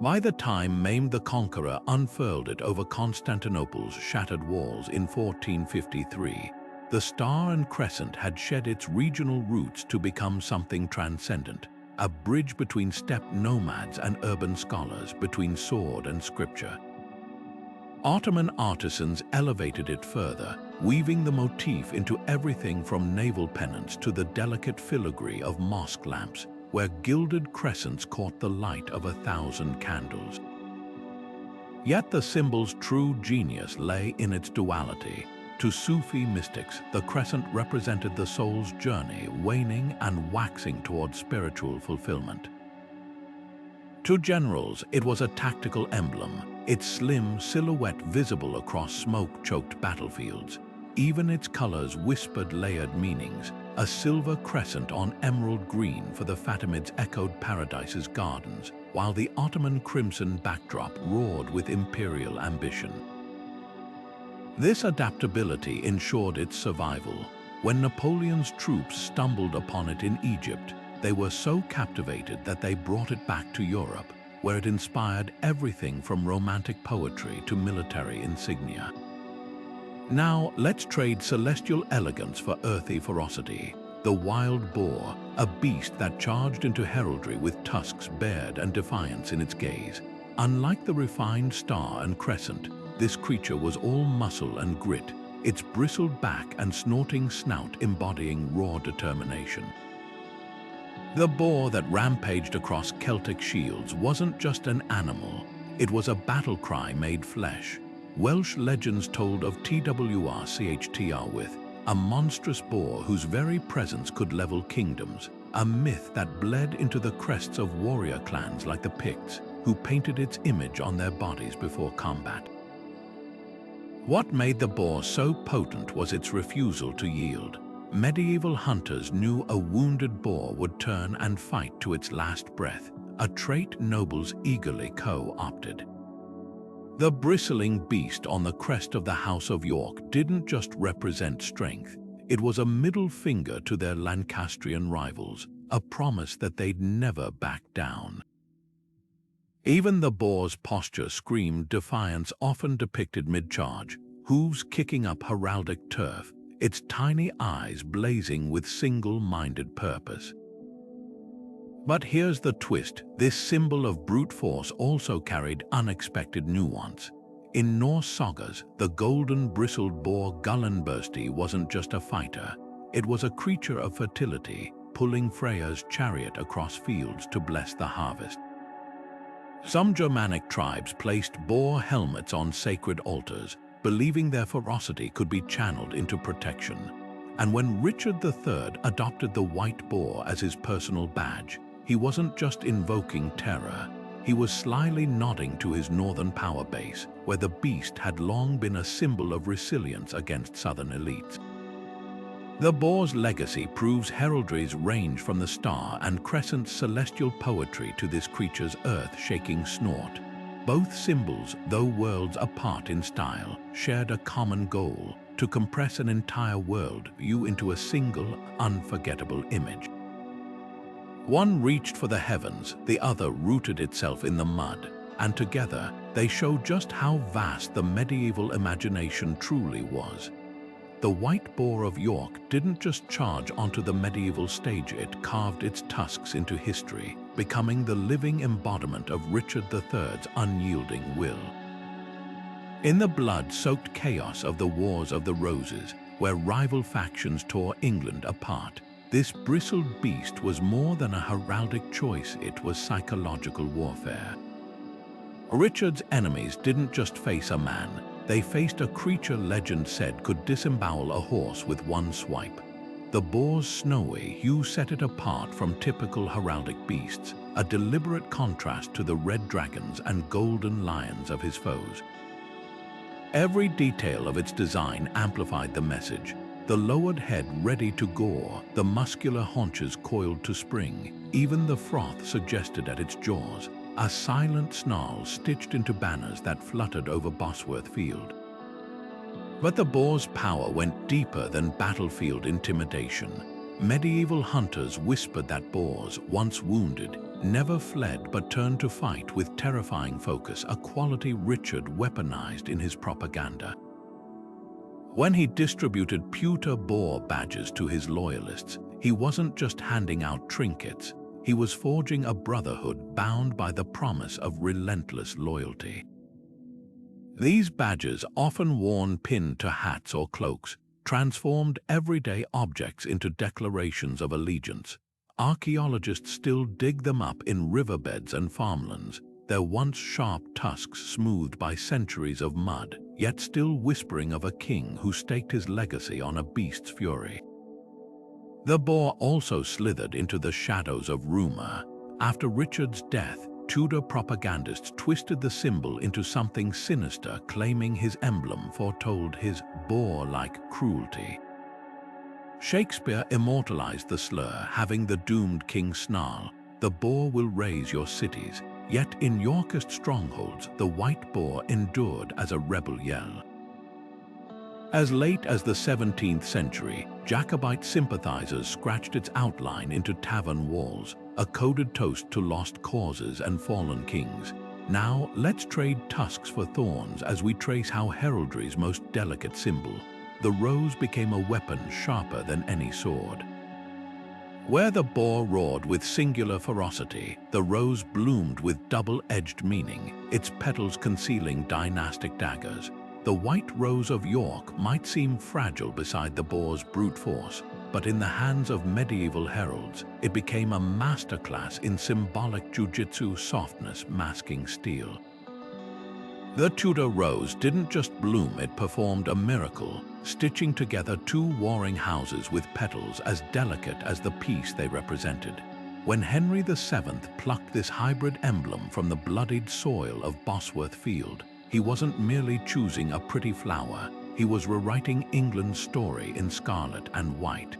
By the time Mehmed the Conqueror unfurled it over Constantinople's shattered walls in 1453, the Star and Crescent had shed its regional roots to become something transcendent, a bridge between steppe nomads and urban scholars, between sword and scripture. Ottoman artisans elevated it further, weaving the motif into everything from naval pennants to the delicate filigree of mosque lamps, where gilded crescents caught the light of 1,000 candles. Yet the symbol's true genius lay in its duality. To Sufi mystics, the crescent represented the soul's journey, waning and waxing towards spiritual fulfillment. To generals, it was a tactical emblem, its slim silhouette visible across smoke-choked battlefields. Even its colors whispered layered meanings. A silver crescent on emerald green for the Fatimids echoed Paradise's gardens, while the Ottoman crimson backdrop roared with imperial ambition. This adaptability ensured its survival. When Napoleon's troops stumbled upon it in Egypt, they were so captivated that they brought it back to Europe, where it inspired everything from romantic poetry to military insignia. Now, let's trade celestial elegance for earthy ferocity. The wild boar, a beast that charged into heraldry with tusks bared and defiance in its gaze. Unlike the refined Star and Crescent, this creature was all muscle and grit, its bristled back and snorting snout embodying raw determination. The boar that rampaged across Celtic shields wasn't just an animal, it was a battle cry made flesh. Welsh legends told of Twrchtr, a monstrous boar whose very presence could level kingdoms, a myth that bled into the crests of warrior clans like the Picts, who painted its image on their bodies before combat. What made the boar so potent was its refusal to yield. Medieval hunters knew a wounded boar would turn and fight to its last breath, a trait nobles eagerly co-opted. The bristling beast on the crest of the House of York didn't just represent strength, it was a middle finger to their Lancastrian rivals, a promise that they'd never back down. Even the boar's posture screamed defiance, often depicted mid-charge, hooves kicking up heraldic turf, its tiny eyes blazing with single-minded purpose. But here's the twist, this symbol of brute force also carried unexpected nuance. In Norse sagas, the golden-bristled boar Gullinbursti wasn't just a fighter, it was a creature of fertility, pulling Freya's chariot across fields to bless the harvest. Some Germanic tribes placed boar helmets on sacred altars, believing their ferocity could be channeled into protection. And when Richard III adopted the white boar as his personal badge, he wasn't just invoking terror, he was slyly nodding to his northern power base, where the beast had long been a symbol of resilience against southern elites. The boar's legacy proves heraldry's range from the Star and Crescent's celestial poetry to this creature's earth-shaking snort. Both symbols, though worlds apart in style, shared a common goal: to compress an entire world view into a single, unforgettable image. One reached for the heavens, the other rooted itself in the mud, and together they show just how vast the medieval imagination truly was. The white boar of York didn't just charge onto the medieval stage, it carved its tusks into history, becoming the living embodiment of Richard III's unyielding will. In the blood-soaked chaos of the Wars of the Roses, where rival factions tore England apart, this bristled beast was more than a heraldic choice, it was psychological warfare. Richard's enemies didn't just face a man, they faced a creature legend said could disembowel a horse with one swipe. The boar's snowy hue set it apart from typical heraldic beasts, a deliberate contrast to the red dragons and golden lions of his foes. Every detail of its design amplified the message. The lowered head ready to gore, the muscular haunches coiled to spring, even the froth suggested at its jaws, a silent snarl stitched into banners that fluttered over Bosworth Field. But the boar's power went deeper than battlefield intimidation. Medieval hunters whispered that boars, once wounded, never fled but turned to fight with terrifying focus, a quality Richard weaponized in his propaganda. When he distributed pewter boar badges to his loyalists, he wasn't just handing out trinkets, he was forging a brotherhood bound by the promise of relentless loyalty. These badges, often worn pinned to hats or cloaks, transformed everyday objects into declarations of allegiance. Archaeologists still dig them up in riverbeds and farmlands, their once sharp tusks smoothed by centuries of mud, yet still whispering of a king who staked his legacy on a beast's fury. The boar also slithered into the shadows of rumor. After Richard's death, Tudor propagandists twisted the symbol into something sinister, claiming his emblem foretold his boar-like cruelty. Shakespeare immortalized the slur, having the doomed king snarl, "The boar will raze your cities." Yet in Yorkist strongholds, the white boar endured as a rebel yell. As late as the 17th century, Jacobite sympathizers scratched its outline into tavern walls, a coded toast to lost causes and fallen kings. Now, let's trade tusks for thorns as we trace how heraldry's most delicate symbol, the rose, became a weapon sharper than any sword. Where the boar roared with singular ferocity, the rose bloomed with double-edged meaning, its petals concealing dynastic daggers. The white rose of York might seem fragile beside the boar's brute force, but in the hands of medieval heralds, it became a masterclass in symbolic jujitsu softness masking steel. The Tudor Rose didn't just bloom, it performed a miracle, stitching together two warring houses with petals as delicate as the piece they represented. When Henry VII plucked this hybrid emblem from the bloodied soil of Bosworth Field, he wasn't merely choosing a pretty flower, he was rewriting England's story in scarlet and white.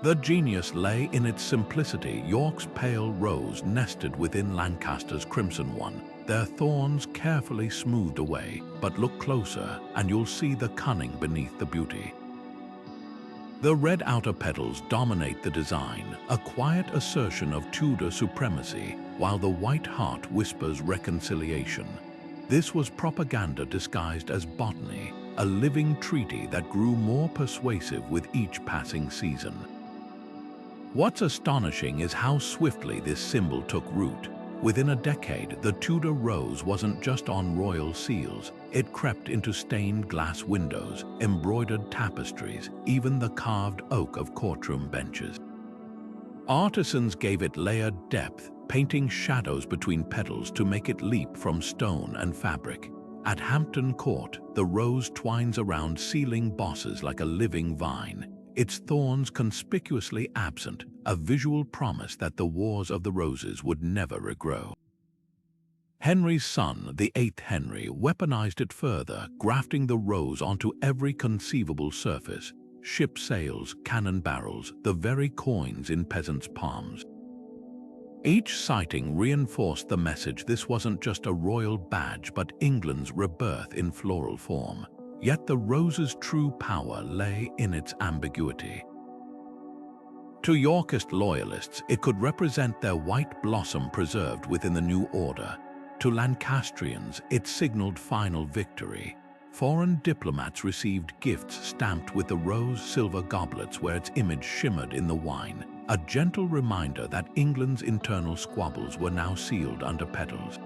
The genius lay in its simplicity. York's pale rose nested within Lancaster's crimson one, their thorns carefully smoothed away, but look closer and you'll see the cunning beneath the beauty. The red outer petals dominate the design, a quiet assertion of Tudor supremacy, while the white heart whispers reconciliation. This was propaganda disguised as botany, a living treaty that grew more persuasive with each passing season. What's astonishing is how swiftly this symbol took root. Within a decade, the Tudor rose wasn't just on royal seals. It crept into stained glass windows, embroidered tapestries, even the carved oak of courtroom benches. Artisans gave it layered depth, painting shadows between petals to make it leap from stone and fabric. At Hampton Court, the rose twines around ceiling bosses like a living vine, its thorns conspicuously absent, a visual promise that the wars of the roses would never regrow. Henry's son, the 8th Henry, weaponized it further, grafting the rose onto every conceivable surface: ship sails, cannon barrels, the very coins in peasants' palms. Each sighting reinforced the message this wasn't just a royal badge but England's rebirth in floral form. Yet the rose's true power lay in its ambiguity. To Yorkist loyalists, it could represent their white blossom preserved within the new order. To Lancastrians, it signaled final victory. Foreign diplomats received gifts stamped with the rose silver goblets where its image shimmered in the wine, a gentle reminder that England's internal squabbles were now sealed under petals.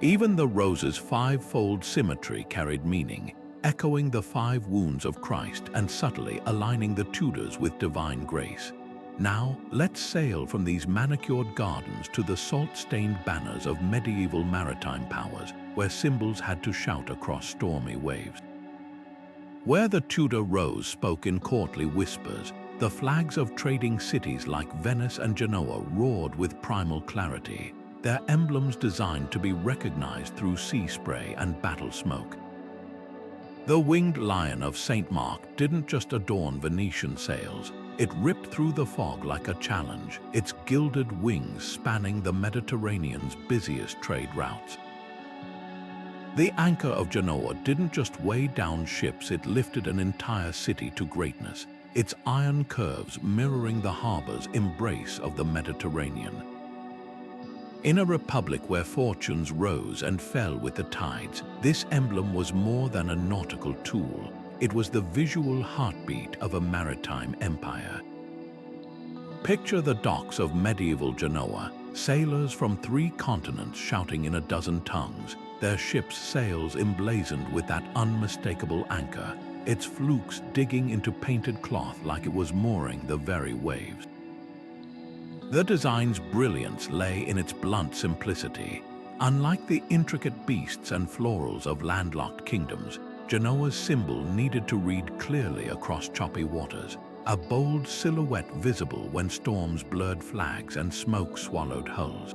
Even the rose's five-fold symmetry carried meaning, echoing the 5 wounds of Christ and subtly aligning the Tudors with divine grace. Now, let's sail from these manicured gardens to the salt-stained banners of medieval maritime powers, where symbols had to shout across stormy waves. Where the Tudor rose spoke in courtly whispers, the flags of trading cities like Venice and Genoa roared with primal clarity, their emblems designed to be recognized through sea spray and battle smoke. The winged lion of St. Mark didn't just adorn Venetian sails, it ripped through the fog like a challenge, its gilded wings spanning the Mediterranean's busiest trade routes. The anchor of Genoa didn't just weigh down ships, it lifted an entire city to greatness, its iron curves mirroring the harbor's embrace of the Mediterranean. In a republic where fortunes rose and fell with the tides, this emblem was more than a nautical tool. It was the visual heartbeat of a maritime empire. Picture the docks of medieval Genoa, sailors from 3 continents shouting in a dozen tongues, their ship's sails emblazoned with that unmistakable anchor, its flukes digging into painted cloth like it was mooring the very waves. The design's brilliance lay in its blunt simplicity. Unlike the intricate beasts and florals of landlocked kingdoms, Genoa's symbol needed to read clearly across choppy waters, a bold silhouette visible when storms blurred flags and smoke swallowed hulls.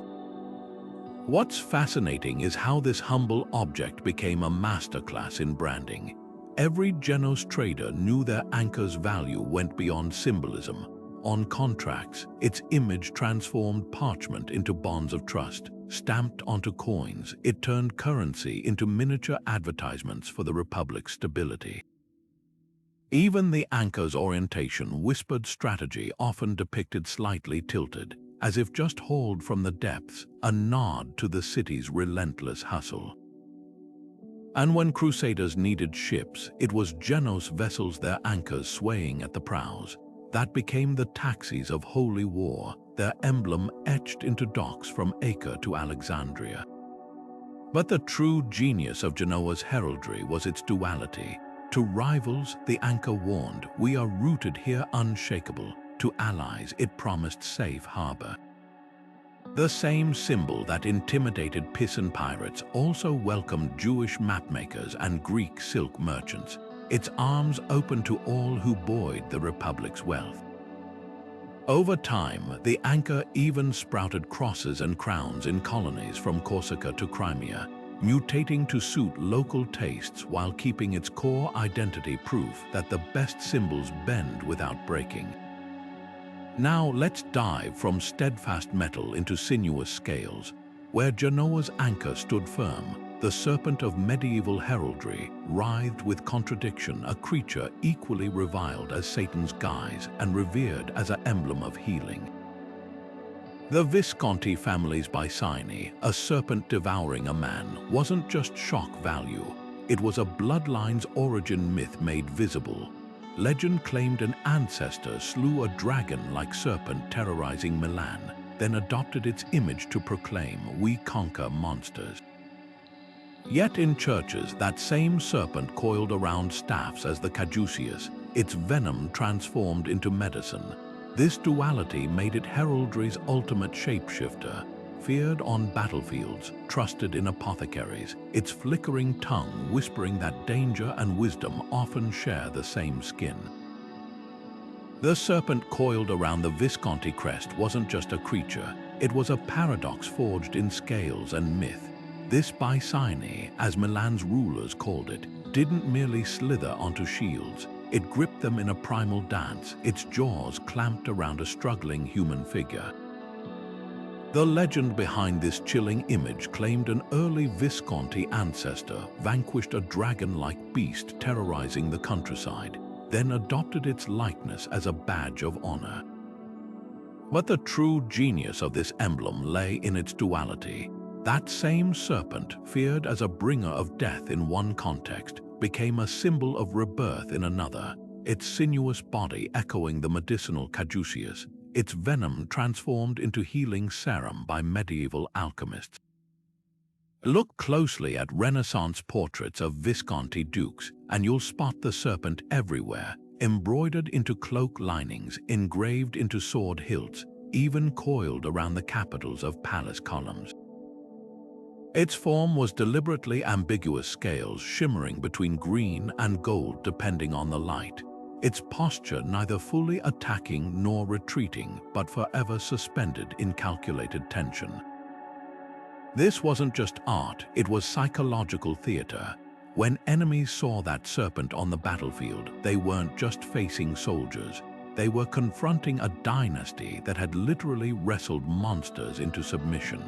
What's fascinating is how this humble object became a masterclass in branding. Every Genoese trader knew their anchor's value went beyond symbolism. On contracts, its image transformed parchment into bonds of trust. Stamped onto coins, it turned currency into miniature advertisements for the Republic's stability. Even the anchor's orientation whispered strategy, often depicted slightly tilted, as if just hauled from the depths, a nod to the city's relentless hustle. And when crusaders needed ships, it was Genoese vessels, their anchors swaying at the prows. That became the taxis of holy war, their emblem etched into docks from Acre to Alexandria. But the true genius of Genoa's heraldry was its duality. To rivals, the anchor warned, "We are rooted here unshakable." To allies, it promised safe harbor. The same symbol that intimidated Pisan pirates also welcomed Jewish mapmakers and Greek silk merchants, its arms open to all who buoyed the Republic's wealth. Over time, the anchor even sprouted crosses and crowns in colonies from Corsica to Crimea, mutating to suit local tastes while keeping its core identity, proof that the best symbols bend without breaking. Now let's dive from steadfast metal into sinuous scales. Where Genoa's anchor stood firm, the serpent of medieval heraldry writhed with contradiction, a creature equally reviled as Satan's guise and revered as an emblem of healing. The Visconti family's Bicini, a serpent devouring a man, wasn't just shock value. It was a bloodline's origin myth made visible. Legend claimed an ancestor slew a dragon-like serpent terrorizing Milan, then adopted its image to proclaim, "We conquer monsters." Yet in churches, that same serpent coiled around staffs as the caduceus, its venom transformed into medicine. This duality made it heraldry's ultimate shapeshifter, feared on battlefields, trusted in apothecaries, its flickering tongue whispering that danger and wisdom often share the same skin. The serpent coiled around the Visconti crest wasn't just a creature, it was a paradox forged in scales and myth. This Bicini, as Milan's rulers called it, didn't merely slither onto shields. It gripped them in a primal dance, its jaws clamped around a struggling human figure. The legend behind this chilling image claimed an early Visconti ancestor vanquished a dragon-like beast terrorizing the countryside, then adopted its likeness as a badge of honor. But the true genius of this emblem lay in its duality. That same serpent, feared as a bringer of death in one context, became a symbol of rebirth in another, its sinuous body echoing the medicinal caduceus, its venom transformed into healing serum by medieval alchemists. Look closely at Renaissance portraits of Visconti dukes, and you'll spot the serpent everywhere, embroidered into cloak linings, engraved into sword hilts, even coiled around the capitals of palace columns. Its form was deliberately ambiguous, scales shimmering between green and gold depending on the light. Its posture neither fully attacking nor retreating, but forever suspended in calculated tension. This wasn't just art, it was psychological theater. When enemies saw that serpent on the battlefield, they weren't just facing soldiers. They were confronting a dynasty that had literally wrestled monsters into submission.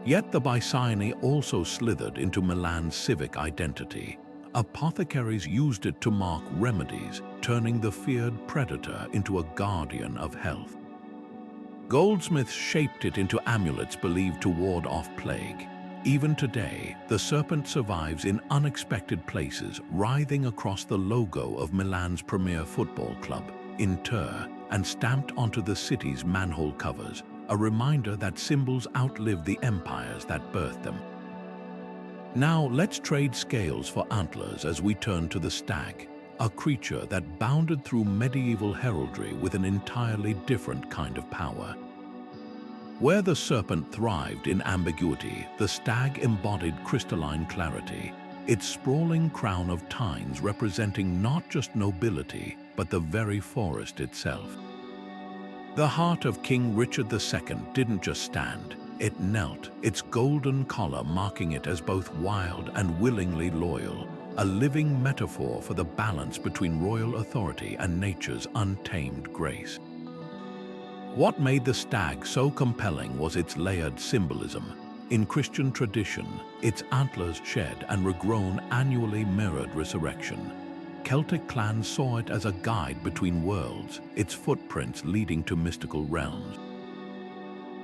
Yet the Bicini also slithered into Milan's civic identity. Apothecaries used it to mark remedies, turning the feared predator into a guardian of health. Goldsmiths shaped it into amulets believed to ward off plague. Even today, the serpent survives in unexpected places, writhing across the logo of Milan's premier football club, Inter, and stamped onto the city's manhole covers, a reminder that symbols outlive the empires that birthed them. Now let's trade scales for antlers as we turn to the stag, a creature that bounded through medieval heraldry with an entirely different kind of power. Where the serpent thrived in ambiguity, the stag embodied crystalline clarity, its sprawling crown of tines representing not just nobility, but the very forest itself. The heart of King Richard II didn't just stand, it knelt, its golden collar marking it as both wild and willingly loyal, a living metaphor for the balance between royal authority and nature's untamed grace. What made the stag so compelling was its layered symbolism. In Christian tradition, its antlers shed and regrown annually mirrored resurrection. Celtic clans saw it as a guide between worlds, its footprints leading to mystical realms.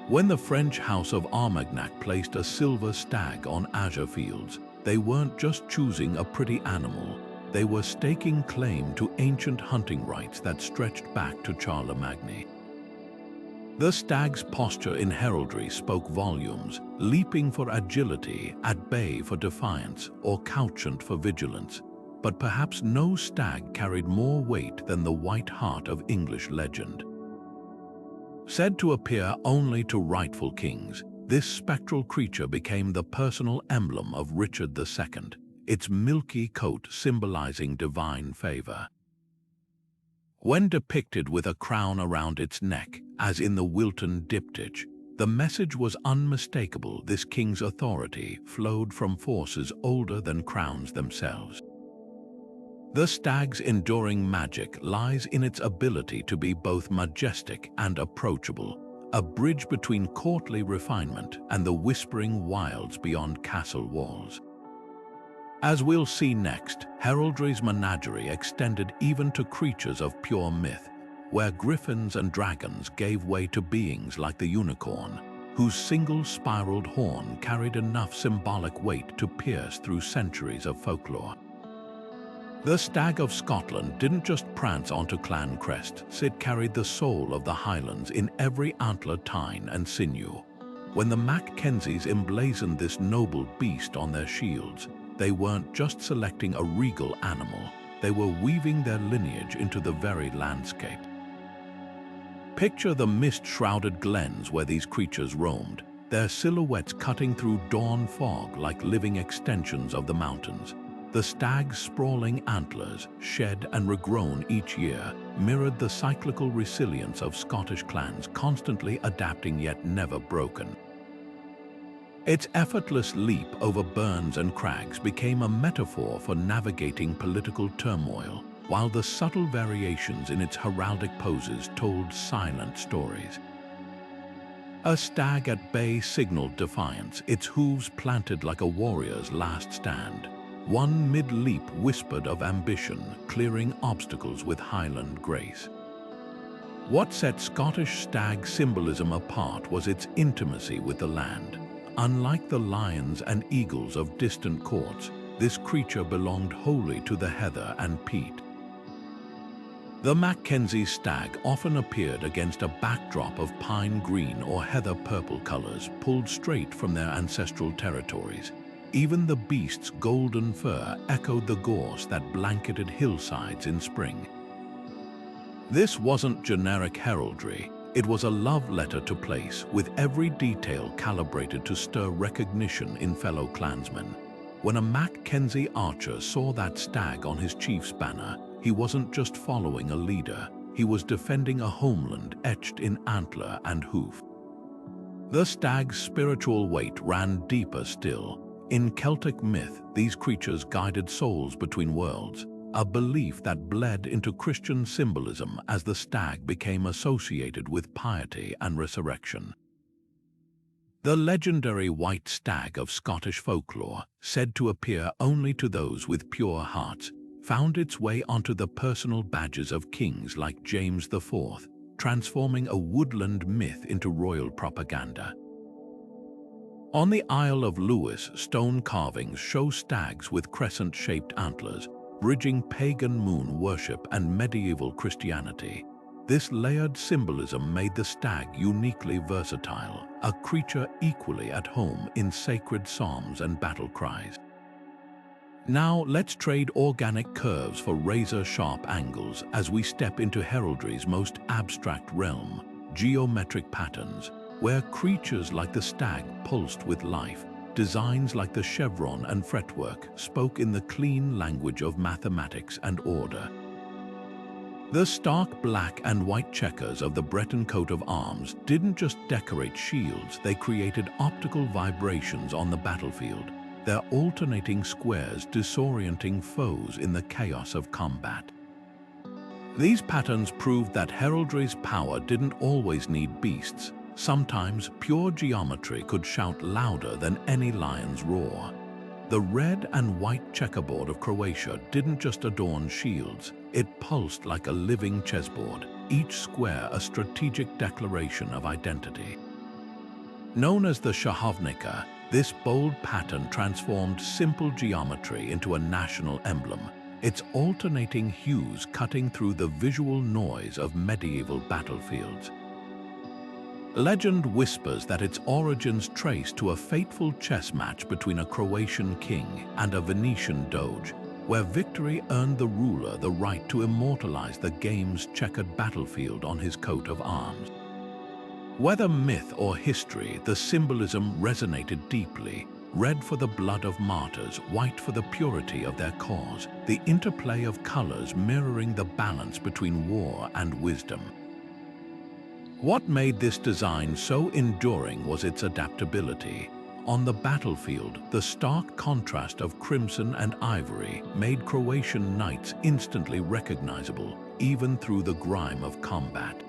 When the French House of Armagnac placed a silver stag on azure fields, they weren't just choosing a pretty animal, they were staking claim to ancient hunting rights that stretched back to Charlemagne. The stag's posture in heraldry spoke volumes, leaping for agility, at bay for defiance, or couchant for vigilance. But perhaps no stag carried more weight than the white hart of English legend. Said to appear only to rightful kings, this spectral creature became the personal emblem of Richard II, its milky coat symbolizing divine favor. When depicted with a crown around its neck, as in the Wilton diptych, the message was unmistakable. This king's authority flowed from forces older than crowns themselves. The stag's enduring magic lies in its ability to be both majestic and approachable, a bridge between courtly refinement and the whispering wilds beyond castle walls. As we'll see next, heraldry's menagerie extended even to creatures of pure myth, where griffins and dragons gave way to beings like the unicorn, whose single spiraled horn carried enough symbolic weight to pierce through centuries of folklore. The Stag of Scotland didn't just prance onto clan crests, it carried the soul of the Highlands in every antler, tine and sinew. When the Mackenzies emblazoned this noble beast on their shields, they weren't just selecting a regal animal, they were weaving their lineage into the very landscape. Picture the mist-shrouded glens where these creatures roamed, their silhouettes cutting through dawn fog like living extensions of the mountains. The stag's sprawling antlers, shed and regrown each year, mirrored the cyclical resilience of Scottish clans, constantly adapting yet never broken. Its effortless leap over burns and crags became a metaphor for navigating political turmoil, while the subtle variations in its heraldic poses told silent stories. A stag at bay signaled defiance, its hooves planted like a warrior's last stand. One mid-leap whispered of ambition, clearing obstacles with Highland grace. What set Scottish stag symbolism apart was its intimacy with the land. Unlike the lions and eagles of distant courts, this creature belonged wholly to the heather and peat. The Mackenzie stag often appeared against a backdrop of pine green or heather purple colors pulled straight from their ancestral territories. Even the beast's golden fur echoed the gorse that blanketed hillsides in spring. This wasn't generic heraldry. It was a love letter to place, with every detail calibrated to stir recognition in fellow clansmen. When a Mackenzie archer saw that stag on his chief's banner, he wasn't just following a leader, he was defending a homeland etched in antler and hoof. The stag's spiritual weight ran deeper still. In Celtic myth, these creatures guided souls between worlds, a belief that bled into Christian symbolism as the stag became associated with piety and resurrection. The legendary white stag of Scottish folklore, said to appear only to those with pure hearts, found its way onto the personal badges of kings like James IV, transforming a woodland myth into royal propaganda. On the Isle of Lewis, stone carvings show stags with crescent-shaped antlers, bridging pagan moon worship and medieval Christianity. This layered symbolism made the stag uniquely versatile, a creature equally at home in sacred psalms and battle cries. Now let's trade organic curves for razor-sharp angles as we step into heraldry's most abstract realm, geometric patterns, where creatures like the stag pulsed with life. Designs like the chevron and fretwork spoke in the clean language of mathematics and order. The stark black and white checkers of the Breton coat of arms didn't just decorate shields, they created optical vibrations on the battlefield, their alternating squares disorienting foes in the chaos of combat. These patterns proved that heraldry's power didn't always need beasts. Sometimes pure geometry could shout louder than any lion's roar. The red and white checkerboard of Croatia didn't just adorn shields, it pulsed like a living chessboard, each square a strategic declaration of identity. Known as the Shahovnica, this bold pattern transformed simple geometry into a national emblem, its alternating hues cutting through the visual noise of medieval battlefields. Legend whispers that its origins trace to a fateful chess match between a Croatian king and a Venetian doge, where victory earned the ruler the right to immortalize the game's checkered battlefield on his coat of arms. Whether myth or history, the symbolism resonated deeply. red for the blood of martyrs, white for the purity of their cause, the interplay of colors mirroring the balance between war and wisdom. What made this design so enduring was its adaptability. On the battlefield, the stark contrast of crimson and ivory made Croatian knights instantly recognizable, even through the grime of combat.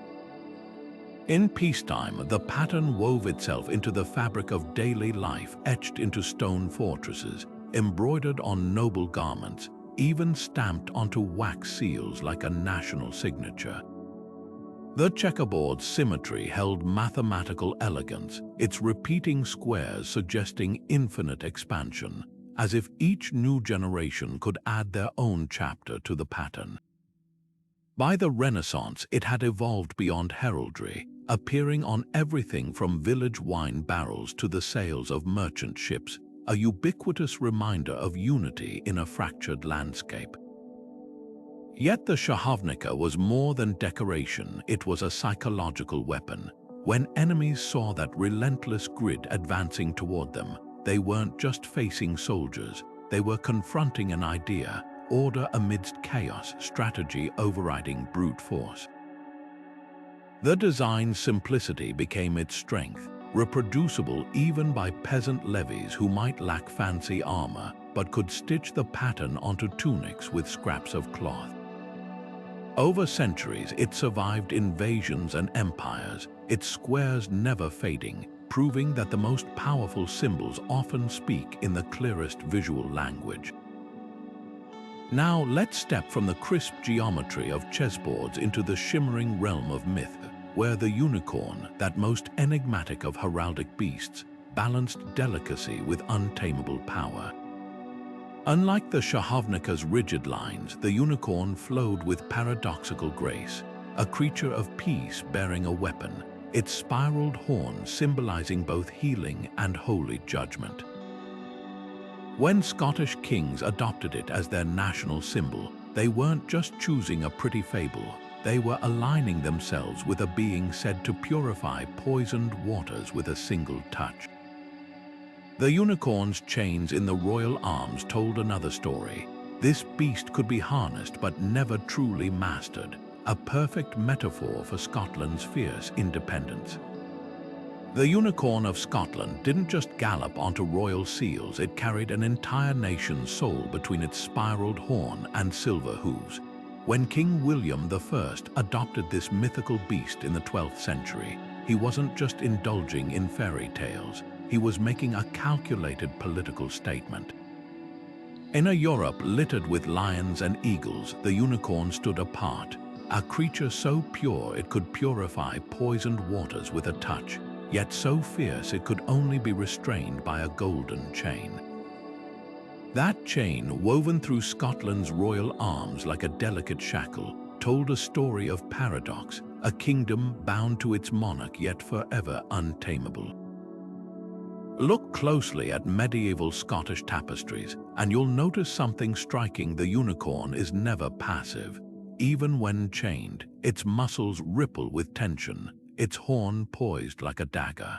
In peacetime, the pattern wove itself into the fabric of daily life, etched into stone fortresses, embroidered on noble garments, even stamped onto wax seals like a national signature. The checkerboard's symmetry held mathematical elegance, its repeating squares suggesting infinite expansion, as if each new generation could add their own chapter to the pattern. By the Renaissance, it had evolved beyond heraldry, appearing on everything from village wine barrels to the sails of merchant ships, a ubiquitous reminder of unity in a fractured landscape. Yet the shahovnica was more than decoration, it was a psychological weapon. When enemies saw that relentless grid advancing toward them, they weren't just facing soldiers, they were confronting an idea, order amidst chaos, strategy overriding brute force. The design's simplicity became its strength, reproducible even by peasant levies who might lack fancy armor, but could stitch the pattern onto tunics with scraps of cloth. Over centuries, it survived invasions and empires, its squares never fading, proving that the most powerful symbols often speak in the clearest visual language. Now let's step from the crisp geometry of chessboards into the shimmering realm of myth, where the unicorn, that most enigmatic of heraldic beasts, balanced delicacy with untamable power. Unlike the shahovnica's rigid lines, the unicorn flowed with paradoxical grace, a creature of peace bearing a weapon, its spiraled horn symbolizing both healing and holy judgment. When Scottish kings adopted it as their national symbol, they weren't just choosing a pretty fable, they were aligning themselves with a being said to purify poisoned waters with a single touch. The unicorn's chains in the royal arms told another story. This beast could be harnessed but never truly mastered, a perfect metaphor for Scotland's fierce independence. The unicorn of Scotland didn't just gallop onto royal seals, it carried an entire nation's soul between its spiraled horn and silver hooves. When King William I adopted this mythical beast in the 12th century, he wasn't just indulging in fairy tales, he was making a calculated political statement. In a Europe littered with lions and eagles, the unicorn stood apart, a creature so pure it could purify poisoned waters with a touch, yet so fierce it could only be restrained by a golden chain. That chain, woven through Scotland's royal arms like a delicate shackle, told a story of paradox, a kingdom bound to its monarch yet forever untamable. Look closely at medieval Scottish tapestries, and you'll notice something striking. The unicorn is never passive. Even when chained, its muscles ripple with tension, its horn poised like a dagger.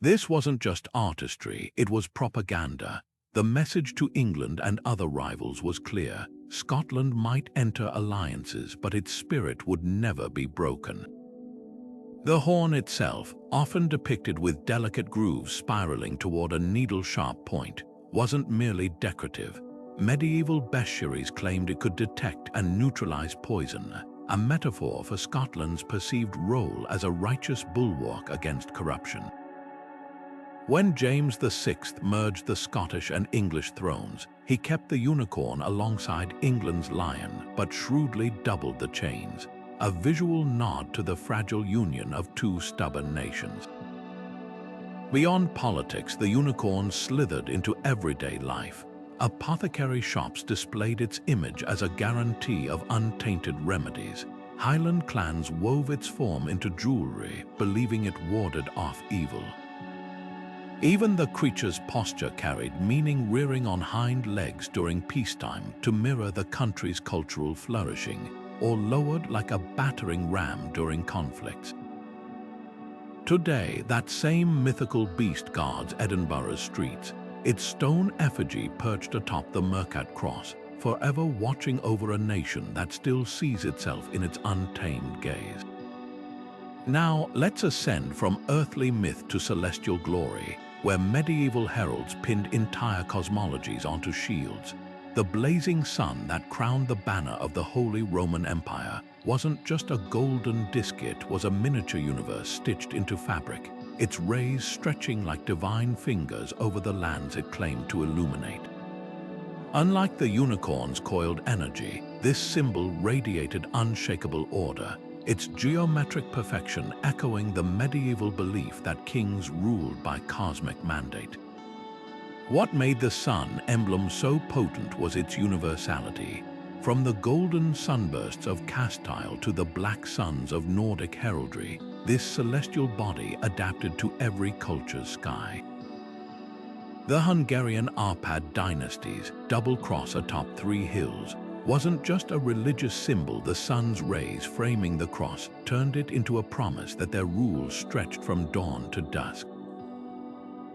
This wasn't just artistry, it was propaganda. The message to England and other rivals was clear. Scotland might enter alliances, but its spirit would never be broken. The horn itself, often depicted with delicate grooves spiraling toward a needle-sharp point, wasn't merely decorative. Medieval bestiaries claimed it could detect and neutralize poison, a metaphor for Scotland's perceived role as a righteous bulwark against corruption. When James VI merged the Scottish and English thrones, he kept the unicorn alongside England's lion, but shrewdly doubled the chains, a visual nod to the fragile union of two stubborn nations. Beyond politics, the unicorn slithered into everyday life. Apothecary shops displayed its image as a guarantee of untainted remedies. Highland clans wove its form into jewelry, believing it warded off evil. Even the creature's posture carried meaning, rearing on hind legs during peacetime to mirror the country's cultural flourishing, or lowered like a battering ram during conflicts. Today, that same mythical beast guards Edinburgh's streets, its stone effigy perched atop the Mercat Cross, forever watching over a nation that still sees itself in its untamed gaze. Now, let's ascend from earthly myth to celestial glory, where medieval heralds pinned entire cosmologies onto shields. The blazing sun that crowned the banner of the Holy Roman Empire wasn't just a golden disk, it was a miniature universe stitched into fabric, its rays stretching like divine fingers over the lands it claimed to illuminate. Unlike the unicorn's coiled energy, this symbol radiated unshakable order, its geometric perfection echoing the medieval belief that kings ruled by cosmic mandate. What made the sun emblem so potent was its universality. From the golden sunbursts of Castile to the black suns of Nordic heraldry, this celestial body adapted to every culture's sky. The Hungarian Arpad dynasty's double cross atop 3 hills wasn't just a religious symbol. The sun's rays framing the cross turned it into a promise that their rule stretched from dawn to dusk.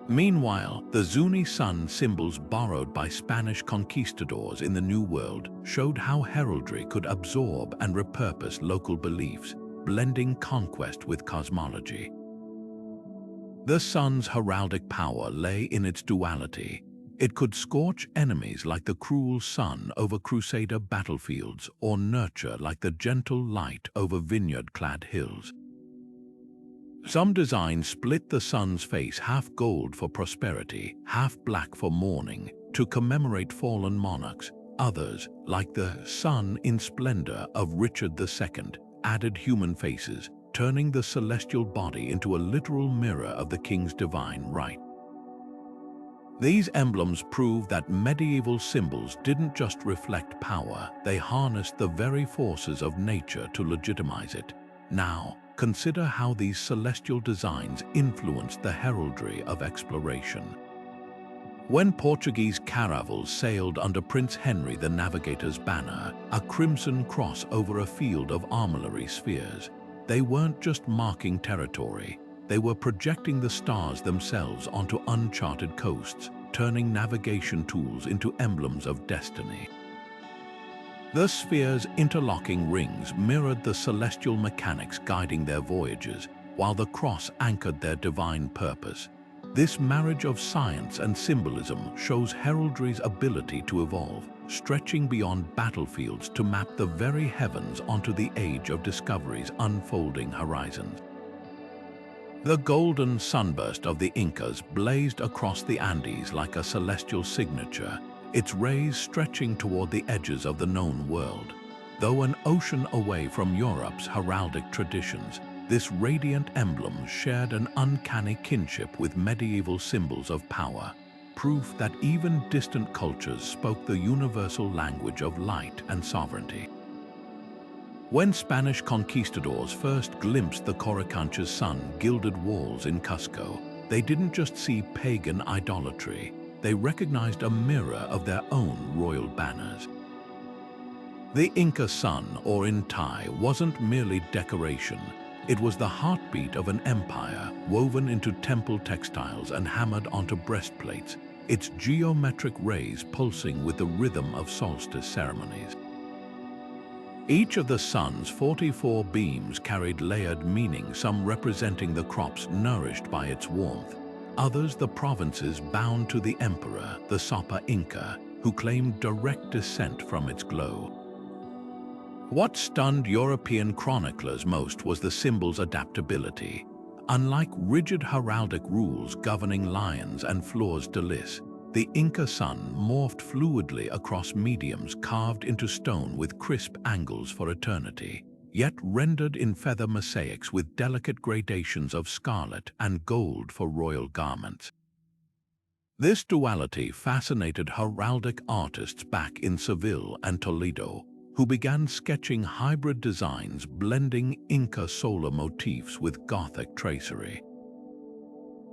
Meanwhile, the Zuni sun symbols borrowed by Spanish conquistadors in the New World showed how heraldry could absorb and repurpose local beliefs, blending conquest with cosmology. The sun's heraldic power lay in its duality. It could scorch enemies like the cruel sun over crusader battlefields, or nurture like the gentle light over vineyard-clad hills. Some designs split the sun's face, half gold for prosperity, half black for mourning, to commemorate fallen monarchs. Others, like the sun in splendor of Richard II, added human faces, turning the celestial body into a literal mirror of the king's divine right. These emblems prove that medieval symbols didn't just reflect power, they harnessed the very forces of nature to legitimize it. Now, consider how these celestial designs influenced the heraldry of exploration. When Portuguese caravels sailed under Prince Henry the Navigator's banner, a crimson cross over a field of armillary spheres, they weren't just marking territory, they were projecting the stars themselves onto uncharted coasts, turning navigation tools into emblems of destiny. The spheres' interlocking rings mirrored the celestial mechanics guiding their voyages, while the cross anchored their divine purpose. This marriage of science and symbolism shows heraldry's ability to evolve, stretching beyond battlefields to map the very heavens onto the age of discovery's unfolding horizons. The golden sunburst of the Incas blazed across the Andes like a celestial signature, its rays stretching toward the edges of the known world. Though an ocean away from Europe's heraldic traditions, this radiant emblem shared an uncanny kinship with medieval symbols of power, proof that even distant cultures spoke the universal language of light and sovereignty. When Spanish conquistadors first glimpsed the Coricancha's sun-gilded walls in Cusco, they didn't just see pagan idolatry, they recognized a mirror of their own royal banners. The Inca sun, or Inti, wasn't merely decoration. It was the heartbeat of an empire, woven into temple textiles and hammered onto breastplates, its geometric rays pulsing with the rhythm of solstice ceremonies. Each of the sun's 44 beams carried layered meaning, some representing the crops nourished by its warmth, others the provinces bound to the emperor, the Sapa Inca, who claimed direct descent from its glow. What stunned European chroniclers most was the symbol's adaptability. Unlike rigid heraldic rules governing lions and Fleur-de-Lis, the Inca sun morphed fluidly across mediums carved into stone with crisp angles for eternity, yet rendered in feather mosaics with delicate gradations of scarlet and gold for royal garments. This duality fascinated heraldic artists back in Seville and Toledo, who began sketching hybrid designs blending Inca solar motifs with Gothic tracery.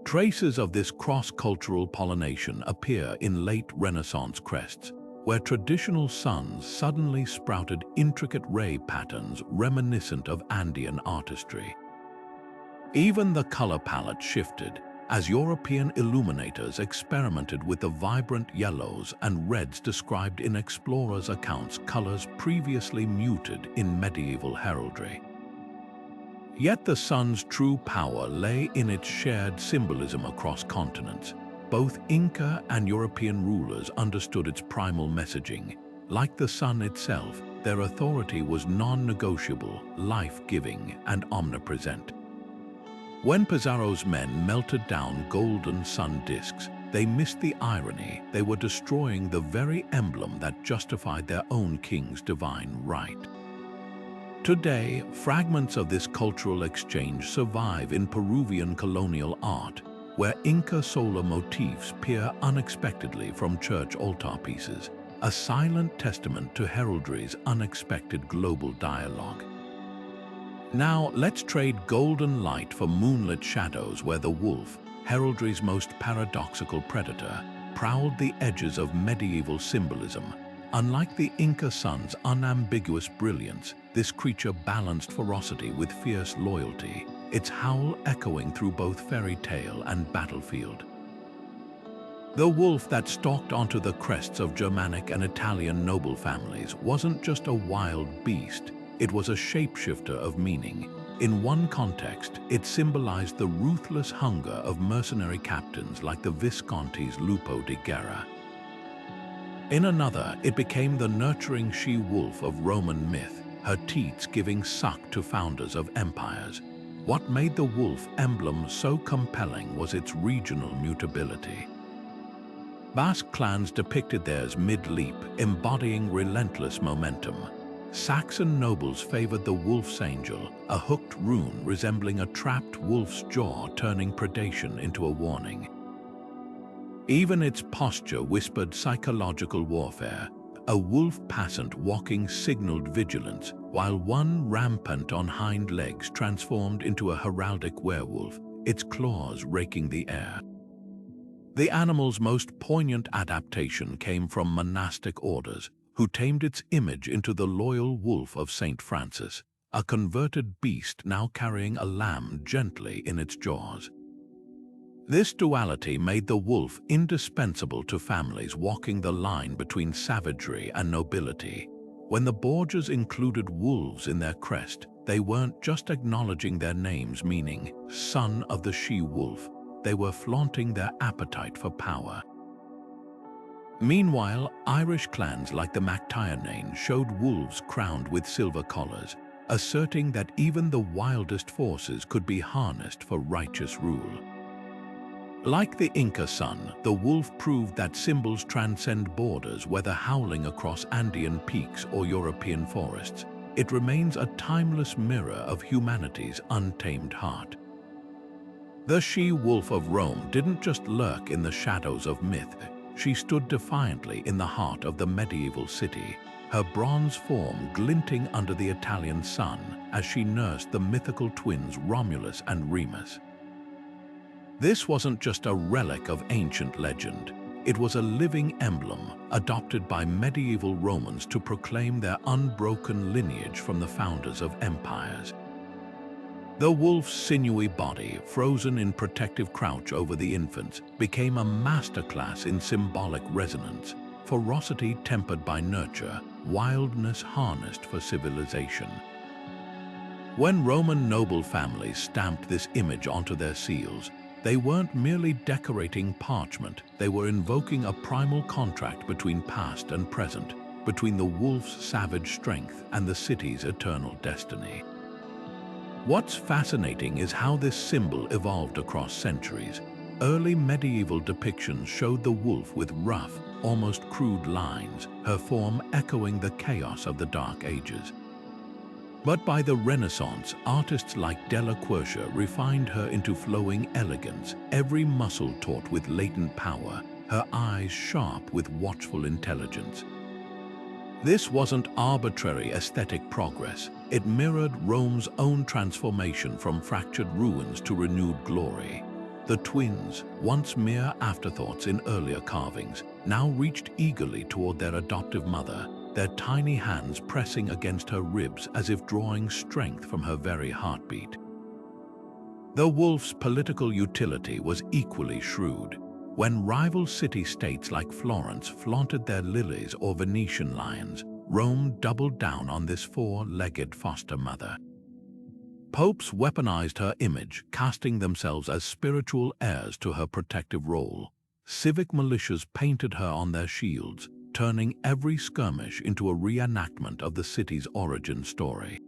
Traces of this cross-cultural pollination appear in late Renaissance crests, where traditional suns suddenly sprouted intricate ray patterns reminiscent of Andean artistry. Even the color palette shifted as European illuminators experimented with the vibrant yellows and reds described in explorers' accounts, colors previously muted in medieval heraldry. Yet the sun's true power lay in its shared symbolism across continents. Both Inca and European rulers understood its primal messaging. Like the sun itself, their authority was non-negotiable, life-giving, and omnipresent. When Pizarro's men melted down golden sun discs, they missed the irony. They were destroying the very emblem that justified their own king's divine right. Today, fragments of this cultural exchange survive in Peruvian colonial art, where Inca solar motifs peer unexpectedly from church altarpieces, a silent testament to heraldry's unexpected global dialogue. Now, let's trade golden light for moonlit shadows, where the wolf, heraldry's most paradoxical predator, prowled the edges of medieval symbolism. Unlike the Inca sun's unambiguous brilliance, this creature balanced ferocity with fierce loyalty, its howl echoing through both fairy tale and battlefield. The wolf that stalked onto the crests of Germanic and Italian noble families wasn't just a wild beast. It was a shapeshifter of meaning. In one context, it symbolized the ruthless hunger of mercenary captains like the Visconti's Lupo di Guerra. In another, it became the nurturing she-wolf of Roman myth, her teats giving suck to founders of empires. What made the wolf emblem so compelling was its regional mutability. Basque clans depicted theirs mid-leap, embodying relentless momentum. Saxon nobles favored the wolf's angel, a hooked rune resembling a trapped wolf's jaw turning predation into a warning. Even its posture whispered psychological warfare. A wolf passant walking signaled vigilance, while one rampant on hind legs transformed into a heraldic werewolf, its claws raking the air. The animal's most poignant adaptation came from monastic orders, who tamed its image into the loyal wolf of St. Francis, a converted beast now carrying a lamb gently in its jaws. This duality made the wolf indispensable to families walking the line between savagery and nobility. When the Borgias included wolves in their crest, they weren't just acknowledging their names, meaning son of the she-wolf. They were flaunting their appetite for power. Meanwhile, Irish clans like the MacTiernain showed wolves crowned with silver collars, asserting that even the wildest forces could be harnessed for righteous rule. Like the Inca sun, the wolf proved that symbols transcend borders, whether howling across Andean peaks or European forests. It remains a timeless mirror of humanity's untamed heart. The she-wolf of Rome didn't just lurk in the shadows of myth. She stood defiantly in the heart of the medieval city, her bronze form glinting under the Italian sun as she nursed the mythical twins Romulus and Remus. This wasn't just a relic of ancient legend. It was a living emblem adopted by medieval Romans to proclaim their unbroken lineage from the founders of empires. The wolf's sinewy body, frozen in protective crouch over the infants, became a masterclass in symbolic resonance, ferocity tempered by nurture, wildness harnessed for civilization. When Roman noble families stamped this image onto their seals, they weren't merely decorating parchment, they were invoking a primal contract between past and present, between the wolf's savage strength and the city's eternal destiny. What's fascinating is how this symbol evolved across centuries. Early medieval depictions showed the wolf with rough, almost crude lines, her form echoing the chaos of the Dark Ages. But by the Renaissance, artists like Della Quercia refined her into flowing elegance, every muscle taut with latent power, her eyes sharp with watchful intelligence. This wasn't arbitrary aesthetic progress. It mirrored Rome's own transformation from fractured ruins to renewed glory. The twins, once mere afterthoughts in earlier carvings, now reached eagerly toward their adoptive mother, their tiny hands pressing against her ribs as if drawing strength from her very heartbeat. The wolf's political utility was equally shrewd. When rival city-states like Florence flaunted their lilies or Venetian lions, Rome doubled down on this four-legged foster mother. Popes weaponized her image, casting themselves as spiritual heirs to her protective role. Civic militias painted her on their shields, turning every skirmish into a reenactment of the city's origin story.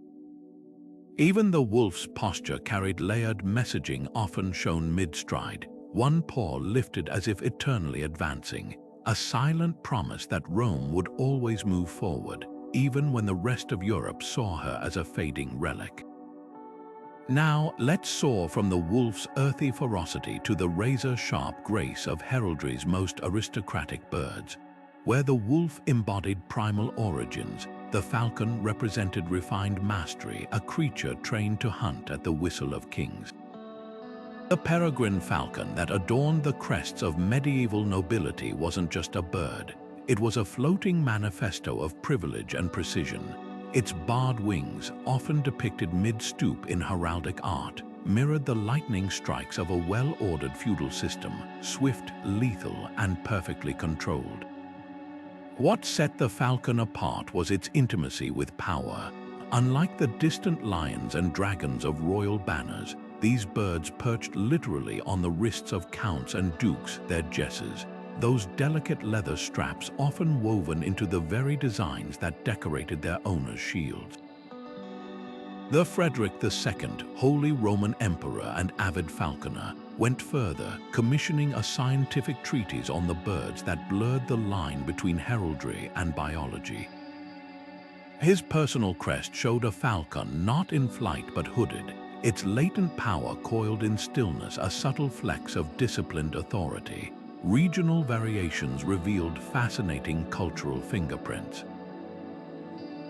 Even the wolf's posture carried layered messaging, often shown mid-stride, one paw lifted as if eternally advancing, a silent promise that Rome would always move forward, even when the rest of Europe saw her as a fading relic. Now, let's soar from the wolf's earthy ferocity to the razor-sharp grace of heraldry's most aristocratic birds. Where the wolf embodied primal origins, the falcon represented refined mastery, a creature trained to hunt at the whistle of kings. The peregrine falcon that adorned the crests of medieval nobility wasn't just a bird. It was a floating manifesto of privilege and precision. Its barred wings, often depicted mid-stoop in heraldic art, mirrored the lightning strikes of a well-ordered feudal system, swift, lethal, and perfectly controlled. What set the falcon apart was its intimacy with power. Unlike the distant lions and dragons of royal banners, these birds perched literally on the wrists of counts and dukes, their jesses, those delicate leather straps often woven into the very designs that decorated their owners' shields. The Frederick II, Holy Roman Emperor and avid falconer, went further, commissioning a scientific treatise on the birds that blurred the line between heraldry and biology. His personal crest showed a falcon not in flight but hooded, its latent power coiled in stillness, a subtle flex of disciplined authority. Regional variations revealed fascinating cultural fingerprints.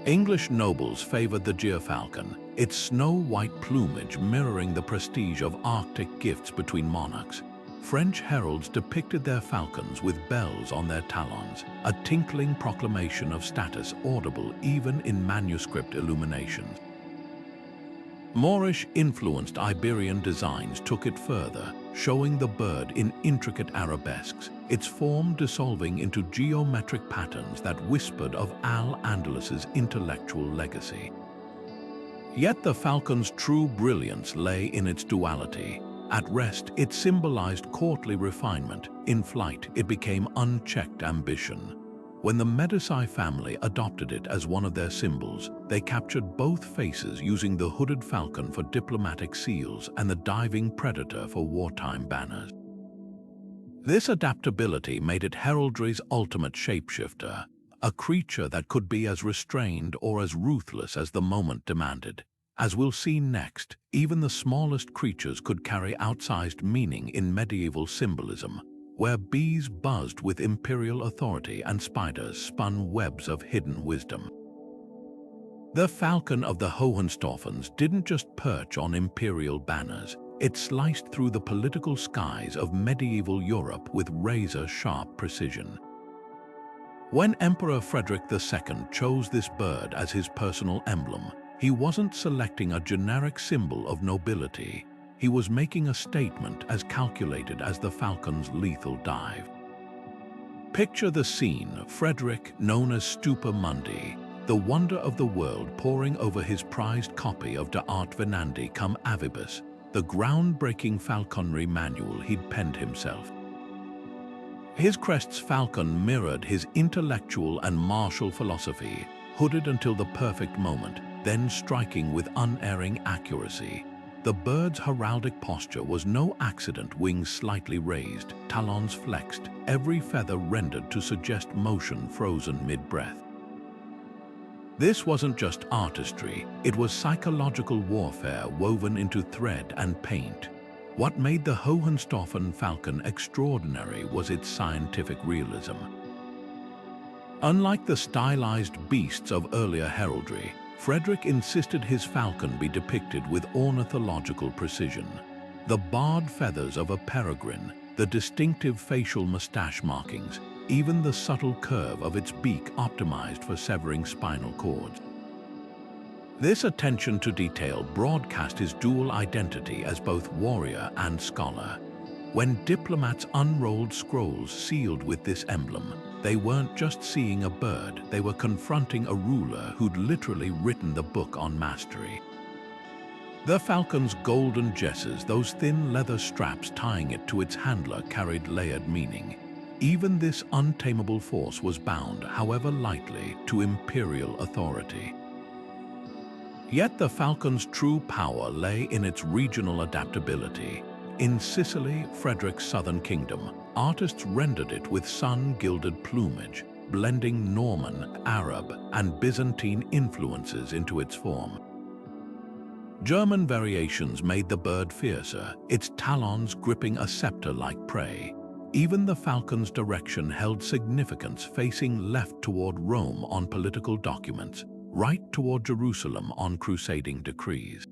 English nobles favored the gyrfalcon, its snow-white plumage mirroring the prestige of Arctic gifts between monarchs. French heralds depicted their falcons with bells on their talons, a tinkling proclamation of status audible even in manuscript illuminations. Moorish-influenced Iberian designs took it further, showing the bird in intricate arabesques, its form dissolving into geometric patterns that whispered of Al-Andalus's intellectual legacy. Yet the falcon's true brilliance lay in its duality. At rest, it symbolized courtly refinement. In flight, it became unchecked ambition. When the Medici family adopted it as one of their symbols, they captured both faces using the hooded falcon for diplomatic seals and the diving predator for wartime banners. This adaptability made it heraldry's ultimate shapeshifter, a creature that could be as restrained or as ruthless as the moment demanded. As we'll see next, even the smallest creatures could carry outsized meaning in medieval symbolism, where bees buzzed with imperial authority and spiders spun webs of hidden wisdom. The falcon of the Hohenstaufens didn't just perch on imperial banners, it sliced through the political skies of medieval Europe with razor-sharp precision. When Emperor Frederick II chose this bird as his personal emblem, he wasn't selecting a generic symbol of nobility. He was making a statement as calculated as the falcon's lethal dive. Picture the scene: Frederick, known as Stupa Mundi, the wonder of the world, poring over his prized copy of De Arte Venandi cum Avibus, the groundbreaking falconry manual he'd penned himself. His crest's falcon mirrored his intellectual and martial philosophy, hooded until the perfect moment, then striking with unerring accuracy. The bird's heraldic posture was no accident: wings slightly raised, talons flexed, every feather rendered to suggest motion frozen mid-breath. This wasn't just artistry, it was psychological warfare woven into thread and paint. What made the Hohenstaufen falcon extraordinary was its scientific realism. Unlike the stylized beasts of earlier heraldry, Frederick insisted his falcon be depicted with ornithological precision. The barred feathers of a peregrine, the distinctive facial mustache markings, even the subtle curve of its beak optimized for severing spinal cords. This attention to detail broadcast his dual identity as both warrior and scholar. When diplomats unrolled scrolls sealed with this emblem, they weren't just seeing a bird, they were confronting a ruler who'd literally written the book on mastery. The falcon's golden jesses, those thin leather straps tying it to its handler, carried layered meaning. Even this untamable force was bound, however lightly, to imperial authority. Yet the falcon's true power lay in its regional adaptability. In Sicily, Frederick's southern kingdom, artists rendered it with sun-gilded plumage, blending Norman, Arab, and Byzantine influences into its form. German variations made the bird fiercer, its talons gripping a scepter like prey. Even the falcon's direction held significance, facing left toward Rome on political documents, right toward Jerusalem on crusading decrees.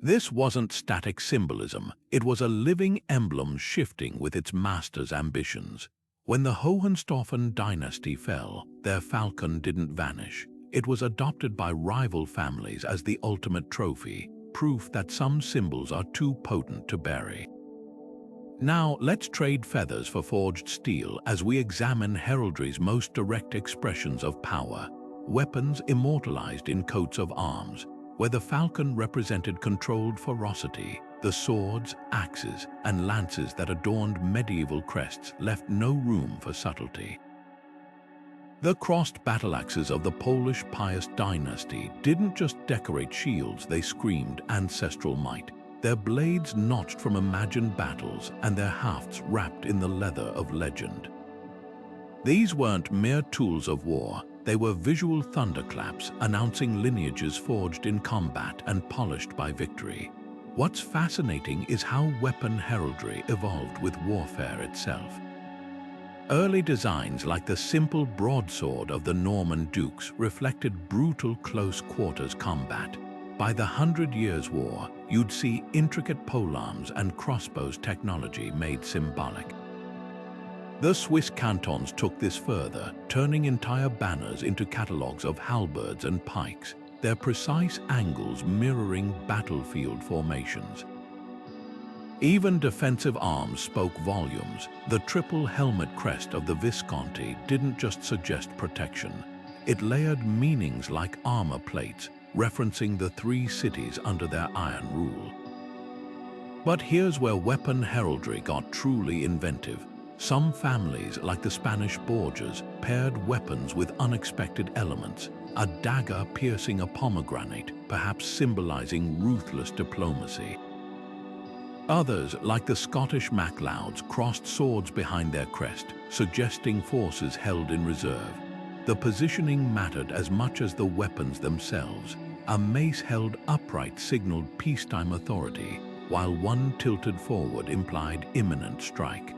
This wasn't static symbolism, it was a living emblem shifting with its master's ambitions. When the Hohenstaufen dynasty fell, their falcon didn't vanish. It was adopted by rival families as the ultimate trophy, proof that some symbols are too potent to bury. Now, let's trade feathers for forged steel as we examine heraldry's most direct expressions of power. Weapons immortalized in coats of arms, where the falcon represented controlled ferocity, the swords, axes, and lances that adorned medieval crests left no room for subtlety. The crossed battle-axes of the Polish Pius dynasty didn't just decorate shields, they screamed ancestral might. Their blades notched from imagined battles and their hafts wrapped in the leather of legend. These weren't mere tools of war, they were visual thunderclaps announcing lineages forged in combat and polished by victory. What's fascinating is how weapon heraldry evolved with warfare itself. Early designs like the simple broadsword of the Norman dukes reflected brutal close-quarters combat. By the Hundred Years' War, you'd see intricate polearms and crossbows technology made symbolic. The Swiss cantons took this further, turning entire banners into catalogues of halberds and pikes, their precise angles mirroring battlefield formations. Even defensive arms spoke volumes. The triple helmet crest of the Visconti didn't just suggest protection. It layered meanings like armor plates, referencing the three cities under their iron rule. But here's where weapon heraldry got truly inventive. Some families, like the Spanish Borgias, paired weapons with unexpected elements, a dagger piercing a pomegranate, perhaps symbolizing ruthless diplomacy. Others, like the Scottish MacLeods, crossed swords behind their crest, suggesting forces held in reserve. The positioning mattered as much as the weapons themselves. A mace held upright signaled peacetime authority, while one tilted forward implied imminent strike.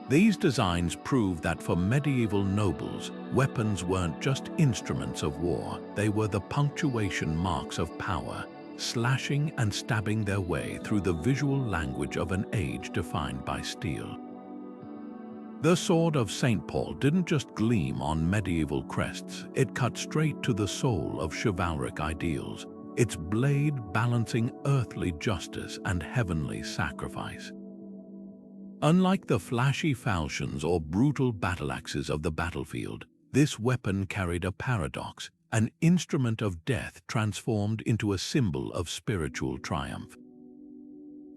These designs prove that for medieval nobles, weapons weren't just instruments of war, they were the punctuation marks of power, slashing and stabbing their way through the visual language of an age defined by steel. The sword of St. Paul didn't just gleam on medieval crests, it cut straight to the soul of chivalric ideals, its blade balancing earthly justice and heavenly sacrifice. Unlike the flashy falchions or brutal battle-axes of the battlefield, this weapon carried a paradox, an instrument of death transformed into a symbol of spiritual triumph.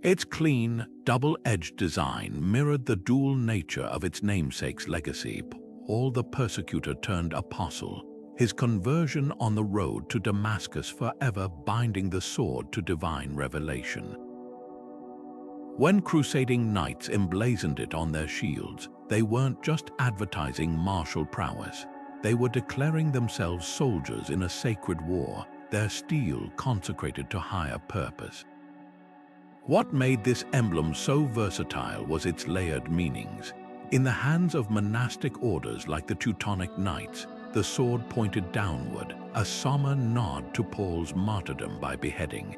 Its clean, double-edged design mirrored the dual nature of its namesake's legacy. Paul the persecutor turned apostle, his conversion on the road to Damascus forever binding the sword to divine revelation. When crusading knights emblazoned it on their shields, they weren't just advertising martial prowess. They were declaring themselves soldiers in a sacred war, their steel consecrated to higher purpose. What made this emblem so versatile was its layered meanings. In the hands of monastic orders like the Teutonic Knights, the sword pointed downward, a somber nod to Paul's martyrdom by beheading.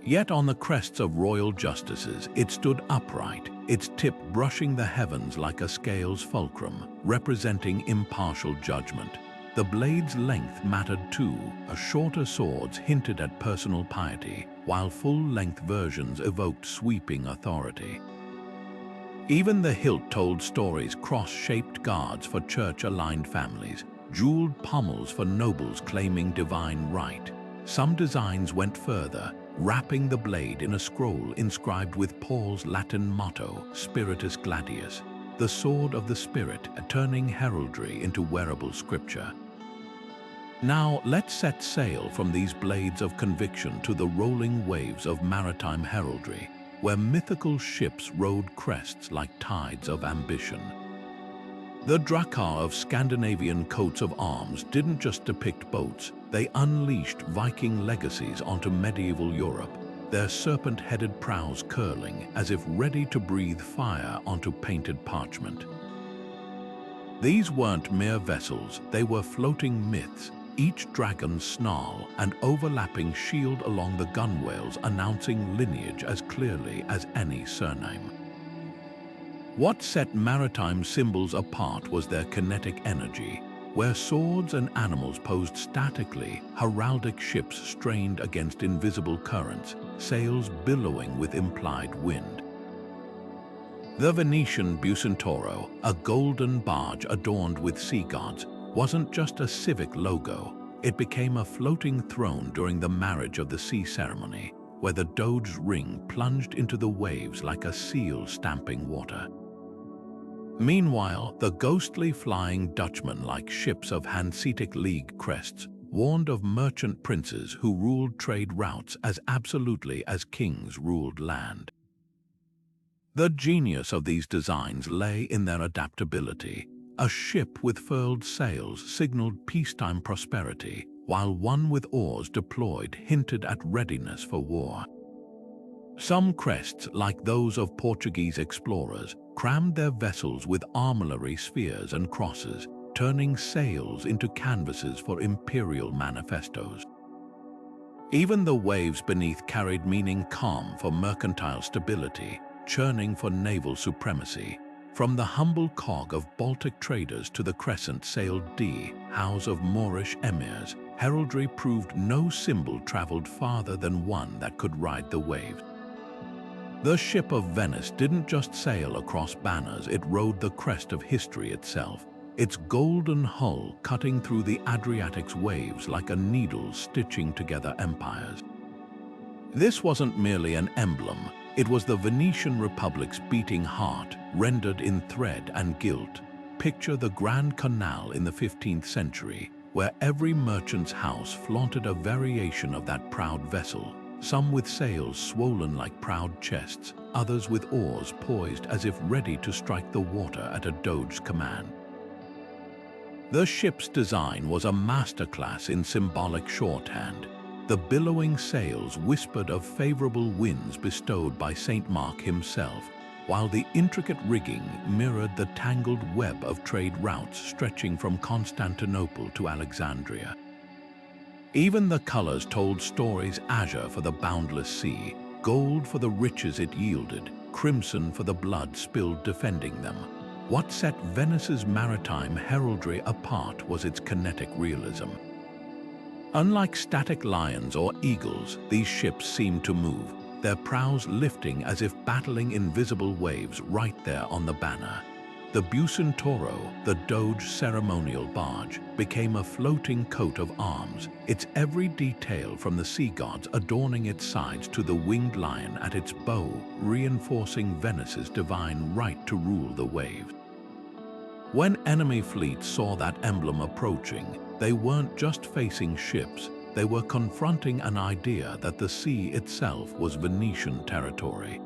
Yet on the crests of royal justices, it stood upright, its tip brushing the heavens like a scale's fulcrum, representing impartial judgment. The blade's length mattered too, as shorter swords hinted at personal piety, while full-length versions evoked sweeping authority. Even the hilt told stories: cross-shaped guards for church-aligned families, jeweled pommels for nobles claiming divine right. Some designs went further, wrapping the blade in a scroll inscribed with Paul's Latin motto, Spiritus Gladius, the sword of the spirit, turning heraldry into wearable scripture. Now let's set sail from these blades of conviction to the rolling waves of maritime heraldry, where mythical ships rode crests like tides of ambition. The drakkar of Scandinavian coats of arms didn't just depict boats, they unleashed Viking legacies onto medieval Europe, their serpent-headed prows curling as if ready to breathe fire onto painted parchment. These weren't mere vessels, they were floating myths, each dragon's snarl and overlapping shield along the gunwales announcing lineage as clearly as any surname. What set maritime symbols apart was their kinetic energy. Where swords and animals posed statically, heraldic ships strained against invisible currents, sails billowing with implied wind. The Venetian Bucentoro, a golden barge adorned with sea gods, wasn't just a civic logo. It became a floating throne during the marriage of the sea ceremony, where the Doge's ring plunged into the waves like a seal stamping water. Meanwhile, the ghostly Flying Dutchman-like ships of Hanseatic League crests warned of merchant princes who ruled trade routes as absolutely as kings ruled land. The genius of these designs lay in their adaptability. A ship with furled sails signaled peacetime prosperity, while one with oars deployed hinted at readiness for war. Some crests, like those of Portuguese explorers, crammed their vessels with armillary spheres and crosses, turning sails into canvases for imperial manifestos. Even the waves beneath carried meaning: calm for mercantile stability, churning for naval supremacy. From the humble cog of Baltic traders to the Crescent sailed house of Moorish emirs, heraldry proved no symbol traveled farther than one that could ride the waves. The ship of Venice didn't just sail across banners, it rode the crest of history itself, its golden hull cutting through the Adriatic's waves like a needle stitching together empires. This wasn't merely an emblem, it was the Venetian Republic's beating heart, rendered in thread and gilt. Picture the Grand Canal in the 15th century, where every merchant's house flaunted a variation of that proud vessel, some with sails swollen like proud chests, others with oars poised as if ready to strike the water at a doge's command. The ship's design was a masterclass in symbolic shorthand. The billowing sails whispered of favorable winds bestowed by Saint Mark himself, while the intricate rigging mirrored the tangled web of trade routes stretching from Constantinople to Alexandria. Even the colors told stories: azure for the boundless sea, gold for the riches it yielded, crimson for the blood spilled defending them. What set Venice's maritime heraldry apart was its kinetic realism. Unlike static lions or eagles, these ships seemed to move, their prows lifting as if battling invisible waves right there on the banner. The Bucentoro, the Doge ceremonial barge, became a floating coat of arms, its every detail from the sea gods adorning its sides to the winged lion at its bow, reinforcing Venice's divine right to rule the waves. When enemy fleets saw that emblem approaching, they weren't just facing ships, they were confronting an idea that the sea itself was Venetian territory.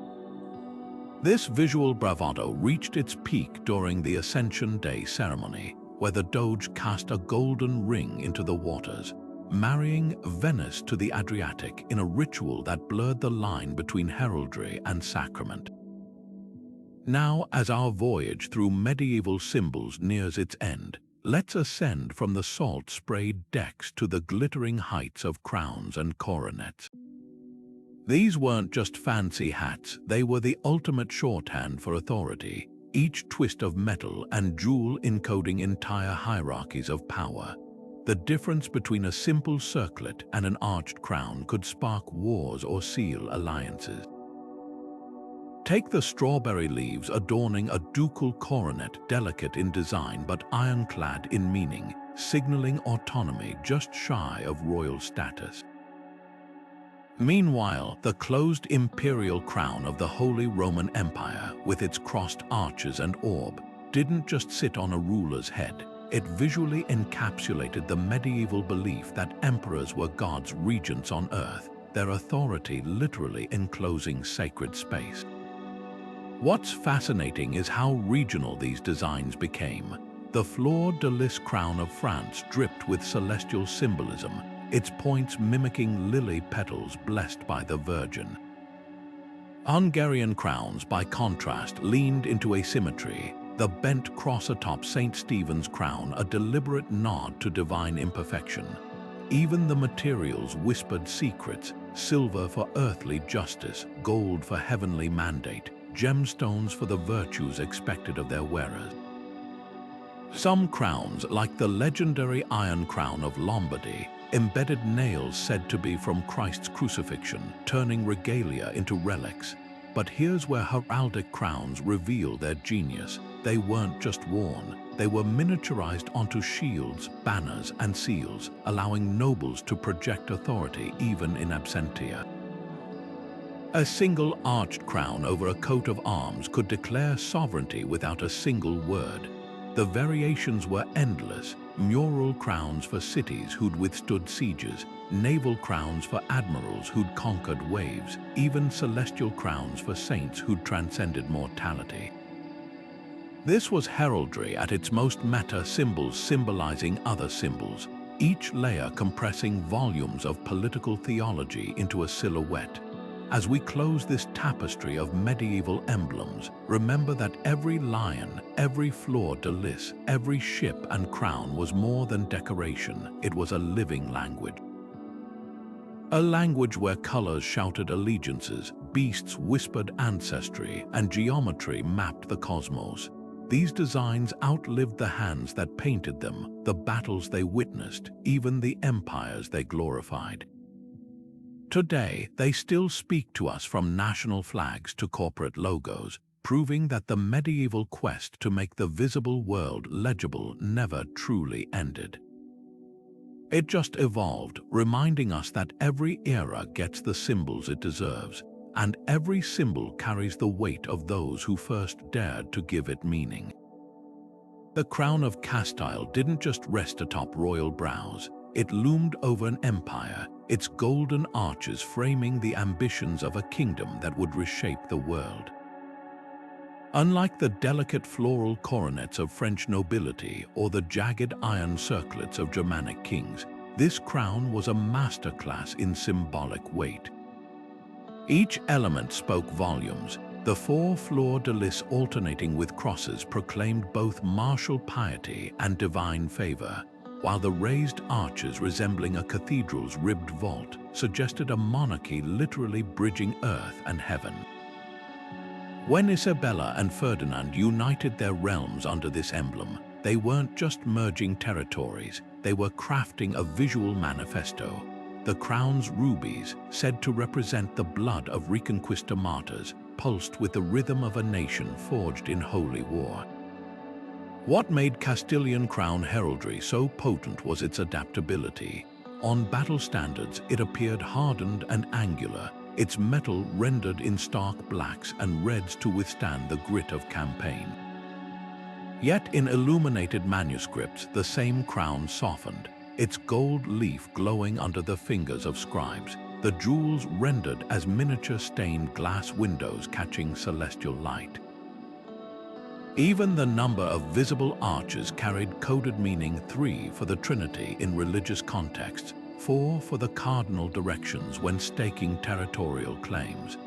This visual bravado reached its peak during the Ascension Day ceremony, where the Doge cast a golden ring into the waters, marrying Venice to the Adriatic in a ritual that blurred the line between heraldry and sacrament. Now, as our voyage through medieval symbols nears its end, let's ascend from the salt-sprayed decks to the glittering heights of crowns and coronets. These weren't just fancy hats, they were the ultimate shorthand for authority, each twist of metal and jewel encoding entire hierarchies of power. The difference between a simple circlet and an arched crown could spark wars or seal alliances. Take the strawberry leaves adorning a ducal coronet, delicate in design but ironclad in meaning, signaling autonomy just shy of royal status. Meanwhile, the closed imperial crown of the Holy Roman Empire, with its crossed arches and orb, didn't just sit on a ruler's head. It visually encapsulated the medieval belief that emperors were God's regents on earth, their authority literally enclosing sacred space. What's fascinating is how regional these designs became. The Fleur-de-Lis crown of France dripped with celestial symbolism, its points mimicking lily petals blessed by the Virgin. Hungarian crowns, by contrast, leaned into asymmetry, the bent cross atop St. Stephen's crown a deliberate nod to divine imperfection. Even the materials whispered secrets: silver for earthly justice, gold for heavenly mandate, gemstones for the virtues expected of their wearers. Some crowns, like the legendary Iron Crown of Lombardy, embedded nails said to be from Christ's crucifixion, turning regalia into relics. But here's where heraldic crowns reveal their genius. They weren't just worn, they were miniaturized onto shields, banners, and seals, allowing nobles to project authority even in absentia. A single arched crown over a coat of arms could declare sovereignty without a single word. The variations were endless: mural crowns for cities who'd withstood sieges, naval crowns for admirals who'd conquered waves, even celestial crowns for saints who'd transcended mortality. This was heraldry at its most meta, symbols symbolizing other symbols, each layer compressing volumes of political theology into a silhouette. As we close this tapestry of medieval emblems, remember that every lion, every fleur-de-lis, every ship and crown was more than decoration. It was a living language. A language where colors shouted allegiances, beasts whispered ancestry, and geometry mapped the cosmos. These designs outlived the hands that painted them, the battles they witnessed, even the empires they glorified. Today, they still speak to us, from national flags to corporate logos, proving that the medieval quest to make the visible world legible never truly ended. It just evolved, reminding us that every era gets the symbols it deserves, and every symbol carries the weight of those who first dared to give it meaning. The crown of Castile didn't just rest atop royal brows. It loomed over an empire, its golden arches framing the ambitions of a kingdom that would reshape the world. Unlike the delicate floral coronets of French nobility or the jagged iron circlets of Germanic kings, this crown was a masterclass in symbolic weight. Each element spoke volumes. The four fleur-de-lis alternating with crosses proclaimed both martial piety and divine favor, while the raised arches resembling a cathedral's ribbed vault suggested a monarchy literally bridging earth and heaven. When Isabella and Ferdinand united their realms under this emblem, they weren't just merging territories, they were crafting a visual manifesto. The crown's rubies, said to represent the blood of Reconquista martyrs, pulsed with the rhythm of a nation forged in holy war. What made Castilian crown heraldry so potent was its adaptability. On battle standards, it appeared hardened and angular, its metal rendered in stark blacks and reds to withstand the grit of campaign. Yet in illuminated manuscripts, the same crown softened, its gold leaf glowing under the fingers of scribes, the jewels rendered as miniature stained glass windows catching celestial light. Even the number of visible arches carried coded meaning: 3 for the Trinity in religious contexts, 4 for the cardinal directions when staking territorial claims.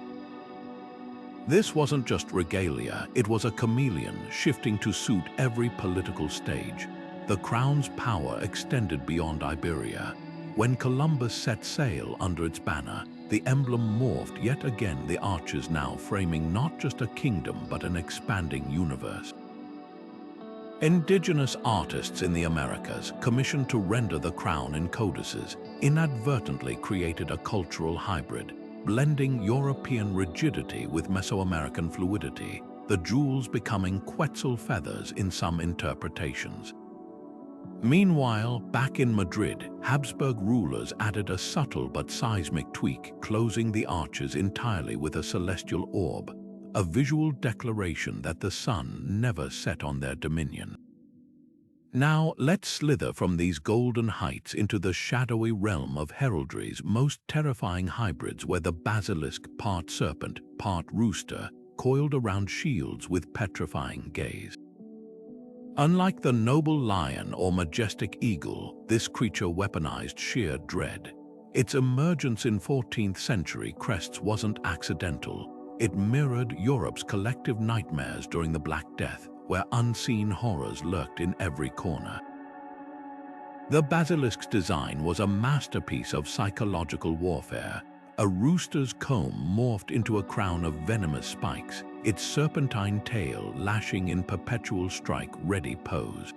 This wasn't just regalia, it was a chameleon shifting to suit every political stage. The crown's power extended beyond Iberia. When Columbus set sail under its banner, the emblem morphed yet again, the arches now framing not just a kingdom but an expanding universe. Indigenous artists in the Americas, commissioned to render the crown in codices, inadvertently created a cultural hybrid, blending European rigidity with Mesoamerican fluidity, the jewels becoming Quetzal feathers in some interpretations. Meanwhile, back in Madrid, Habsburg rulers added a subtle but seismic tweak, closing the arches entirely with a celestial orb, a visual declaration that the sun never set on their dominion. Now let's slither from these golden heights into the shadowy realm of heraldry's most terrifying hybrids, where the basilisk, part serpent, part rooster, coiled around shields with petrifying gaze. Unlike the noble lion or majestic eagle, this creature weaponized sheer dread. Its emergence in 14th century crests wasn't accidental. It mirrored Europe's collective nightmares during the Black Death, where unseen horrors lurked in every corner. The basilisk's design was a masterpiece of psychological warfare. A rooster's comb morphed into a crown of venomous spikes, its serpentine tail lashing in perpetual strike-ready pose.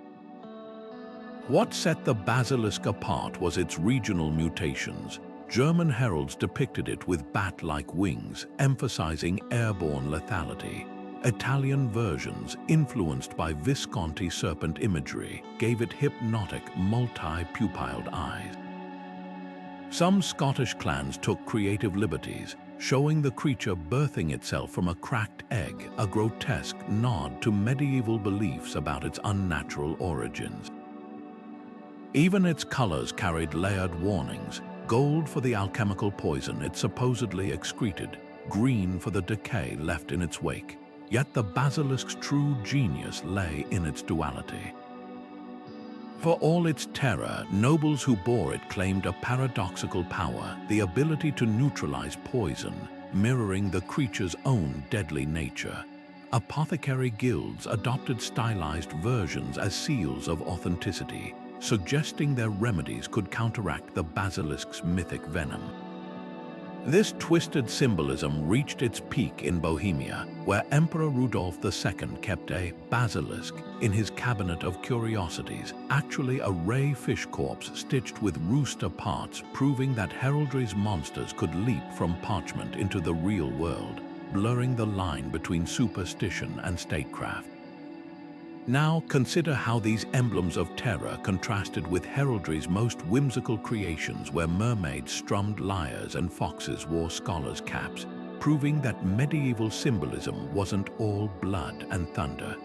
What set the basilisk apart was its regional mutations. German heralds depicted it with bat-like wings, emphasizing airborne lethality. Italian versions, influenced by Visconti serpent imagery, gave it hypnotic, multi-pupilled eyes. Some Scottish clans took creative liberties, showing the creature birthing itself from a cracked egg, a grotesque nod to medieval beliefs about its unnatural origins. Even its colors carried layered warnings: gold for the alchemical poison it supposedly excreted, green for the decay left in its wake. Yet the basilisk's true genius lay in its duality. For all its terror, nobles who bore it claimed a paradoxical power, the ability to neutralize poison, mirroring the creature's own deadly nature. Apothecary guilds adopted stylized versions as seals of authenticity, suggesting their remedies could counteract the basilisk's mythic venom. This twisted symbolism reached its peak in Bohemia, where Emperor Rudolf II kept a basilisk in his cabinet of curiosities, actually a ray fish corpse stitched with rooster parts, proving that heraldry's monsters could leap from parchment into the real world, blurring the line between superstition and statecraft. Now consider how these emblems of terror contrasted with heraldry's most whimsical creations, where mermaids strummed lyres and foxes wore scholars' caps, proving that medieval symbolism wasn't all blood and thunder.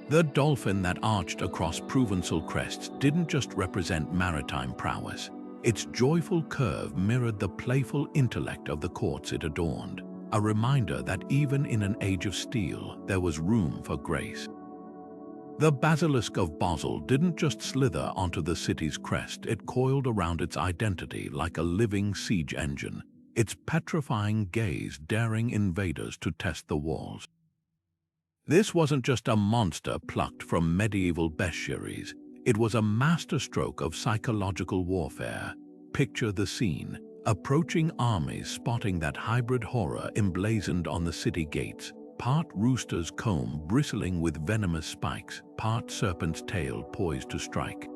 The dolphin that arched across Provençal crests didn't just represent maritime prowess. Its joyful curve mirrored the playful intellect of the courts it adorned, a reminder that even in an age of steel, there was room for grace. The Basilisk of Basel didn't just slither onto the city's crest, it coiled around its identity like a living siege engine, its petrifying gaze daring invaders to test the walls. This wasn't just a monster plucked from medieval bestiaries, it was a masterstroke of psychological warfare. Picture the scene: approaching armies spotting that hybrid horror emblazoned on the city gates, part rooster's comb bristling with venomous spikes, part serpent's tail poised to strike.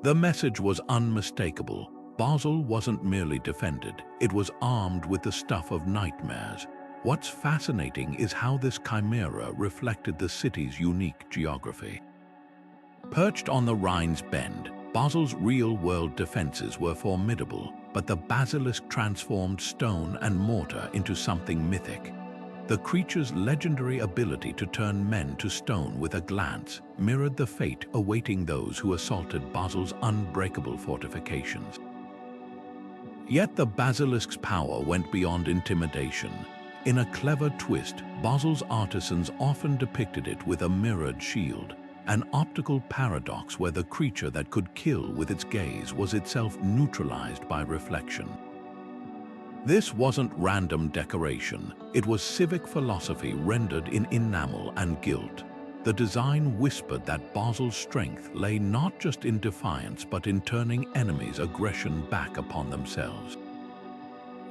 The message was unmistakable. Basel wasn't merely defended, it was armed with the stuff of nightmares. What's fascinating is how this chimera reflected the city's unique geography. Perched on the Rhine's bend, Basel's real-world defenses were formidable, but the basilisk transformed stone and mortar into something mythic. The creature's legendary ability to turn men to stone with a glance mirrored the fate awaiting those who assaulted Basel's unbreakable fortifications. Yet the basilisk's power went beyond intimidation. In a clever twist, Basel's artisans often depicted it with a mirrored shield, an optical paradox where the creature that could kill with its gaze was itself neutralized by reflection. This wasn't random decoration, it was civic philosophy rendered in enamel and gilt. The design whispered that Basel's strength lay not just in defiance but in turning enemies' aggression back upon themselves.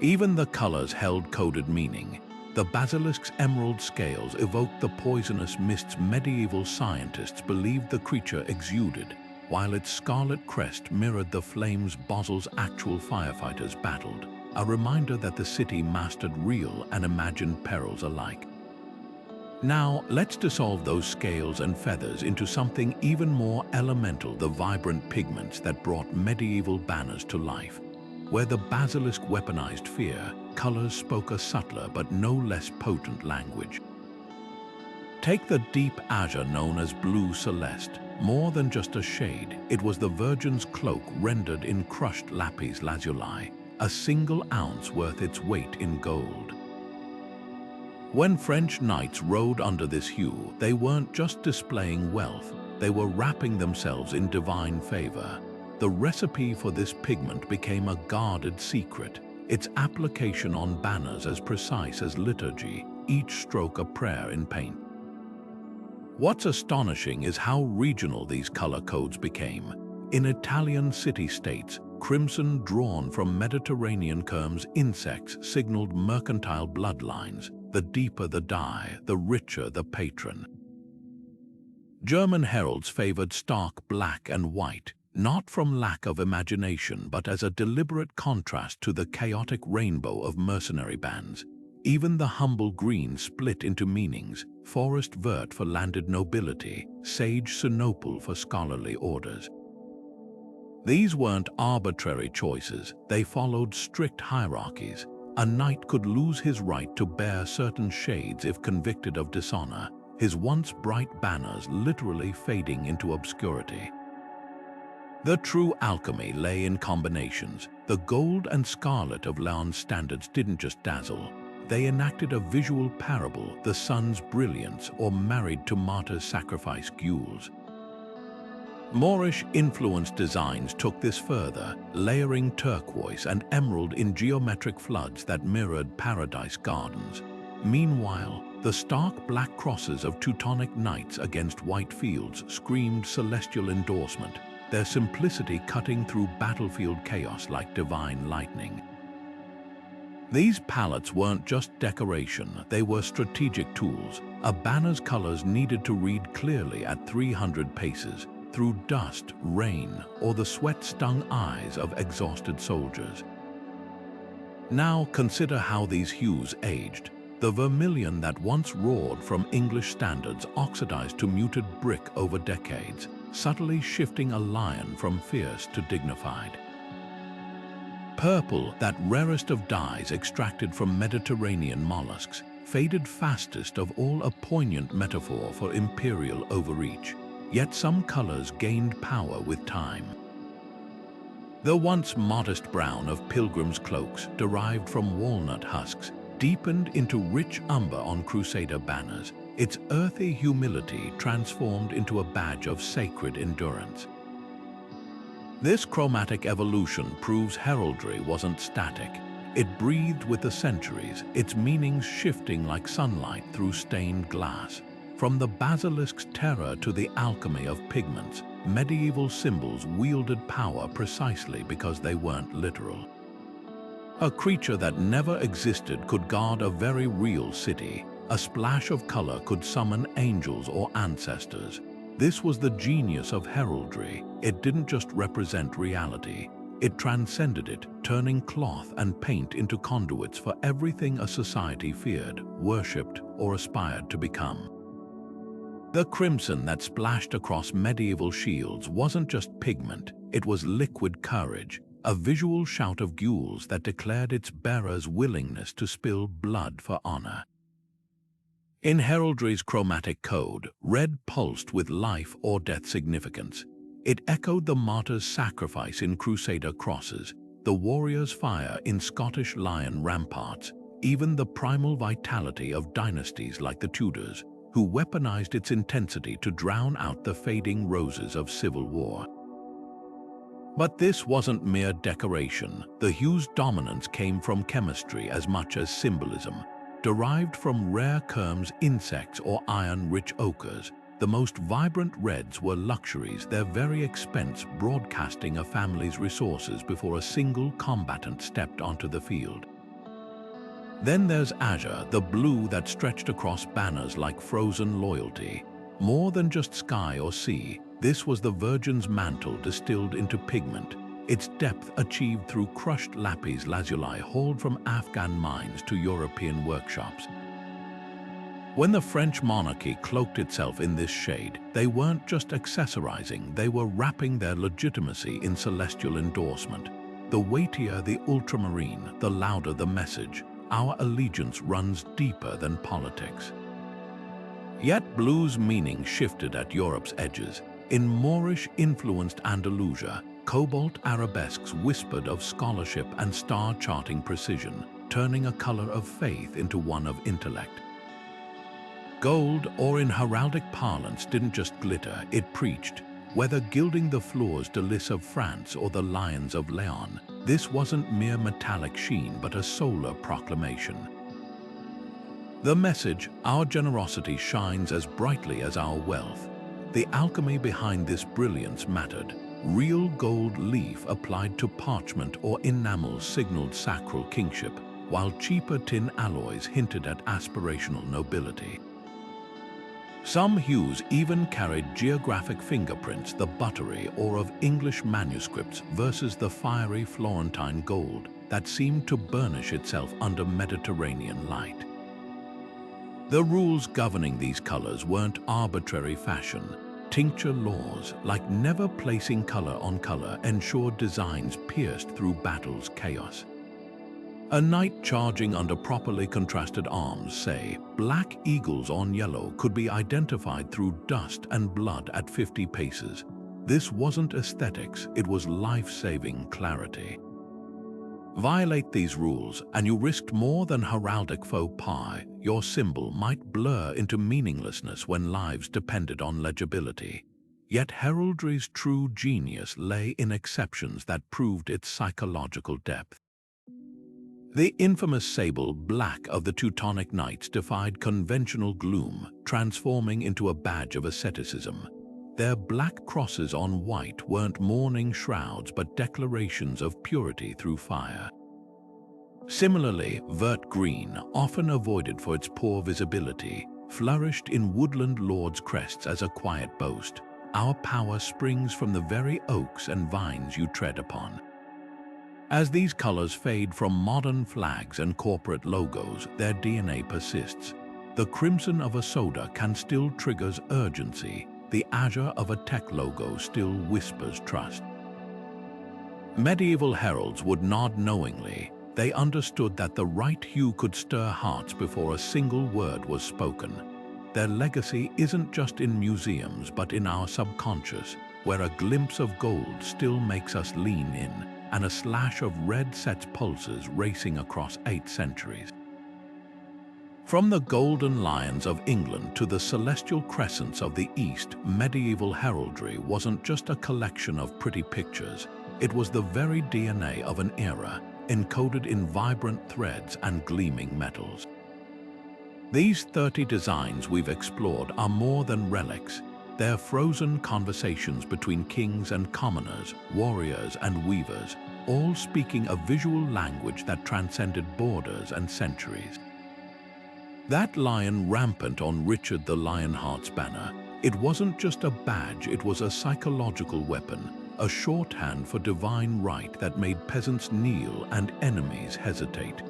Even the colors held coded meaning. The basilisk's emerald scales evoked the poisonous mists medieval scientists believed the creature exuded, while its scarlet crest mirrored the flames Basil's actual firefighters battled, a reminder that the city mastered real and imagined perils alike. Now, let's dissolve those scales and feathers into something even more elemental, the vibrant pigments that brought medieval banners to life. Where the basilisk weaponized fear, colors spoke a subtler but no less potent language. Take the deep azure known as blue celeste. More than just a shade, it was the Virgin's cloak rendered in crushed lapis lazuli, a single ounce worth its weight in gold. When French knights rode under this hue, they weren't just displaying wealth, they were wrapping themselves in divine favor. The recipe for this pigment became a guarded secret, its application on banners as precise as liturgy, each stroke a prayer in paint. What's astonishing is how regional these color codes became. In Italian city-states, crimson drawn from Mediterranean kermes insects signaled mercantile bloodlines. The deeper the dye, the richer the patron. German heralds favored stark black and white, not from lack of imagination but as a deliberate contrast to the chaotic rainbow of mercenary bands. Even the humble green split into meanings, forest vert for landed nobility, sage sinople for scholarly orders. These weren't arbitrary choices, they followed strict hierarchies. A knight could lose his right to bear certain shades if convicted of dishonor, his once bright banners literally fading into obscurity. The true alchemy lay in combinations. The gold and scarlet of Laon's standards didn't just dazzle. They enacted a visual parable, the sun's brilliance, or married to martyrs' sacrifice gules. Moorish-influenced designs took this further, layering turquoise and emerald in geometric floods that mirrored paradise gardens. Meanwhile, the stark black crosses of Teutonic knights against white fields screamed celestial endorsement, their simplicity cutting through battlefield chaos like divine lightning. These palettes weren't just decoration, they were strategic tools. A banner's colors needed to read clearly at 300 paces, through dust, rain, or the sweat-stung eyes of exhausted soldiers. Now consider how these hues aged. The vermilion that once roared from English standards oxidized to muted brick over decades, subtly shifting a lion from fierce to dignified. Purple, that rarest of dyes extracted from Mediterranean mollusks, faded fastest of all, a poignant metaphor for imperial overreach. Yet some colors gained power with time. The once modest brown of pilgrims' cloaks, derived from walnut husks, deepened into rich umber on Crusader banners, its earthy humility transformed into a badge of sacred endurance. This chromatic evolution proves heraldry wasn't static. It breathed with the centuries, its meanings shifting like sunlight through stained glass. From the basilisk's terror to the alchemy of pigments, medieval symbols wielded power precisely because they weren't literal. A creature that never existed could guard a very real city. A splash of color could summon angels or ancestors. This was the genius of heraldry. It didn't just represent reality. It transcended it, turning cloth and paint into conduits for everything a society feared, worshipped, or aspired to become. The crimson that splashed across medieval shields wasn't just pigment, it was liquid courage, a visual shout of gules that declared its bearer's willingness to spill blood for honor. In heraldry's chromatic code, red pulsed with life or death significance. It echoed the martyr's sacrifice in Crusader crosses, the warrior's fire in Scottish lion ramparts, even the primal vitality of dynasties like the Tudors, who weaponized its intensity to drown out the fading roses of civil war. But this wasn't mere decoration. The hue's dominance came from chemistry as much as symbolism. Derived from rare kermes, insects, or iron-rich ochres, the most vibrant reds were luxuries, their very expense broadcasting a family's resources before a single combatant stepped onto the field. Then there's azure, the blue that stretched across banners like frozen loyalty. More than just sky or sea, this was the Virgin's mantle distilled into pigment, its depth achieved through crushed lapis lazuli hauled from Afghan mines to European workshops. When the French monarchy cloaked itself in this shade, they weren't just accessorizing, they were wrapping their legitimacy in celestial endorsement. The weightier the ultramarine, the louder the message. Our allegiance runs deeper than politics. Yet blue's meaning shifted at Europe's edges. In Moorish-influenced Andalusia, cobalt arabesques whispered of scholarship and star-charting precision, turning a color of faith into one of intellect. Gold, or in heraldic parlance, didn't just glitter, it preached. Whether gilding the Fleurs-de-Lis of France or the lions of Leon, this wasn't mere metallic sheen but a solar proclamation. The message, our generosity shines as brightly as our wealth. The alchemy behind this brilliance mattered. Real gold leaf applied to parchment or enamel signaled sacral kingship, while cheaper tin alloys hinted at aspirational nobility. Some hues even carried geographic fingerprints, the buttery or of English manuscripts versus the fiery Florentine gold that seemed to burnish itself under Mediterranean light. The rules governing these colors weren't arbitrary fashion. Tincture laws, like never placing color on color, ensured designs pierced through battle's chaos. A knight charging under properly contrasted arms, say, black eagles on yellow, could be identified through dust and blood at 50 paces. This wasn't aesthetics, it was life-saving clarity. Violate these rules, and you risked more than heraldic faux pas. Your symbol might blur into meaninglessness when lives depended on legibility. Yet heraldry's true genius lay in exceptions that proved its psychological depth. The infamous sable black of the Teutonic Knights defied conventional gloom, transforming into a badge of asceticism. Their black crosses on white weren't mourning shrouds but declarations of purity through fire. Similarly, vert green, often avoided for its poor visibility, flourished in woodland lords' crests as a quiet boast. Our power springs from the very oaks and vines you tread upon. As these colors fade from modern flags and corporate logos, their DNA persists. The crimson of a soda can still triggers urgency. The azure of a tech logo still whispers trust. Medieval heralds would nod knowingly. They understood that the right hue could stir hearts before a single word was spoken. Their legacy isn't just in museums but in our subconscious, where a glimpse of gold still makes us lean in, and a slash of red sets pulses racing across 8 centuries. From the golden lions of England to the celestial crescents of the East, medieval heraldry wasn't just a collection of pretty pictures. It was the very DNA of an era, encoded in vibrant threads and gleaming metals. These 30 designs we've explored are more than relics. They're frozen conversations between kings and commoners, warriors and weavers, all speaking a visual language that transcended borders and centuries. That lion rampant on Richard the Lionheart's banner, it wasn't just a badge, it was a psychological weapon, a shorthand for divine right that made peasants kneel and enemies hesitate.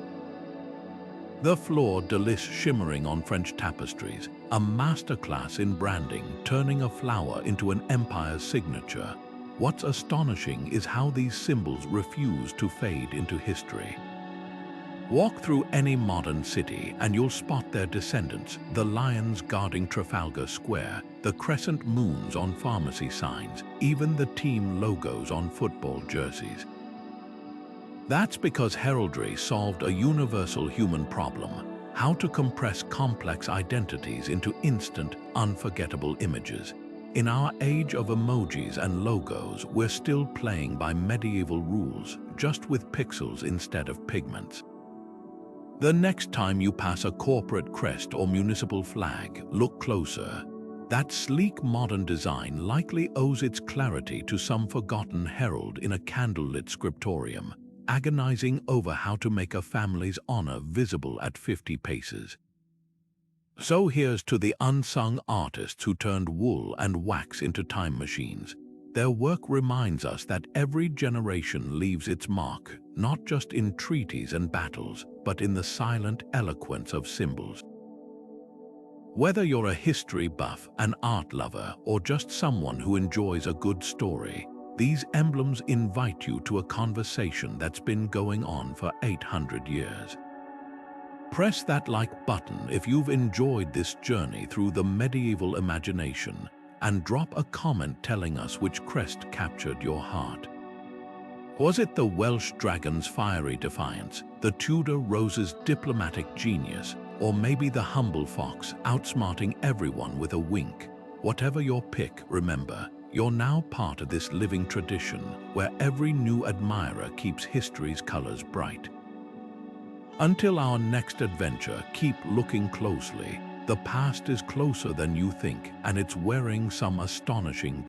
The Fleur-de-Lis shimmering on French tapestries, a masterclass in branding, turning a flower into an empire's signature. What's astonishing is how these symbols refuse to fade into history. Walk through any modern city and you'll spot their descendants, the lions guarding Trafalgar Square, the crescent moons on pharmacy signs, even the team logos on football jerseys. That's because heraldry solved a universal human problem: how to compress complex identities into instant, unforgettable images. In our age of emojis and logos, we're still playing by medieval rules, just with pixels instead of pigments. The next time you pass a corporate crest or municipal flag, look closer. That sleek modern design likely owes its clarity to some forgotten herald in a candlelit scriptorium. agonizing over how to make a family's honor visible at 50 paces. So here's to the unsung artists who turned wool and wax into time machines. Their work reminds us that every generation leaves its mark, not just in treaties and battles, but in the silent eloquence of symbols. Whether you're a history buff, an art lover, or just someone who enjoys a good story, these emblems invite you to a conversation that's been going on for 800 years. Press that like button if you've enjoyed this journey through the medieval imagination, and drop a comment telling us which crest captured your heart. Was it the Welsh Dragon's fiery defiance, the Tudor Rose's diplomatic genius, or maybe the humble fox outsmarting everyone with a wink? Whatever your pick, remember, you're now part of this living tradition where every new admirer keeps history's colors bright. Until our next adventure, keep looking closely. The past is closer than you think, and it's wearing some astonishing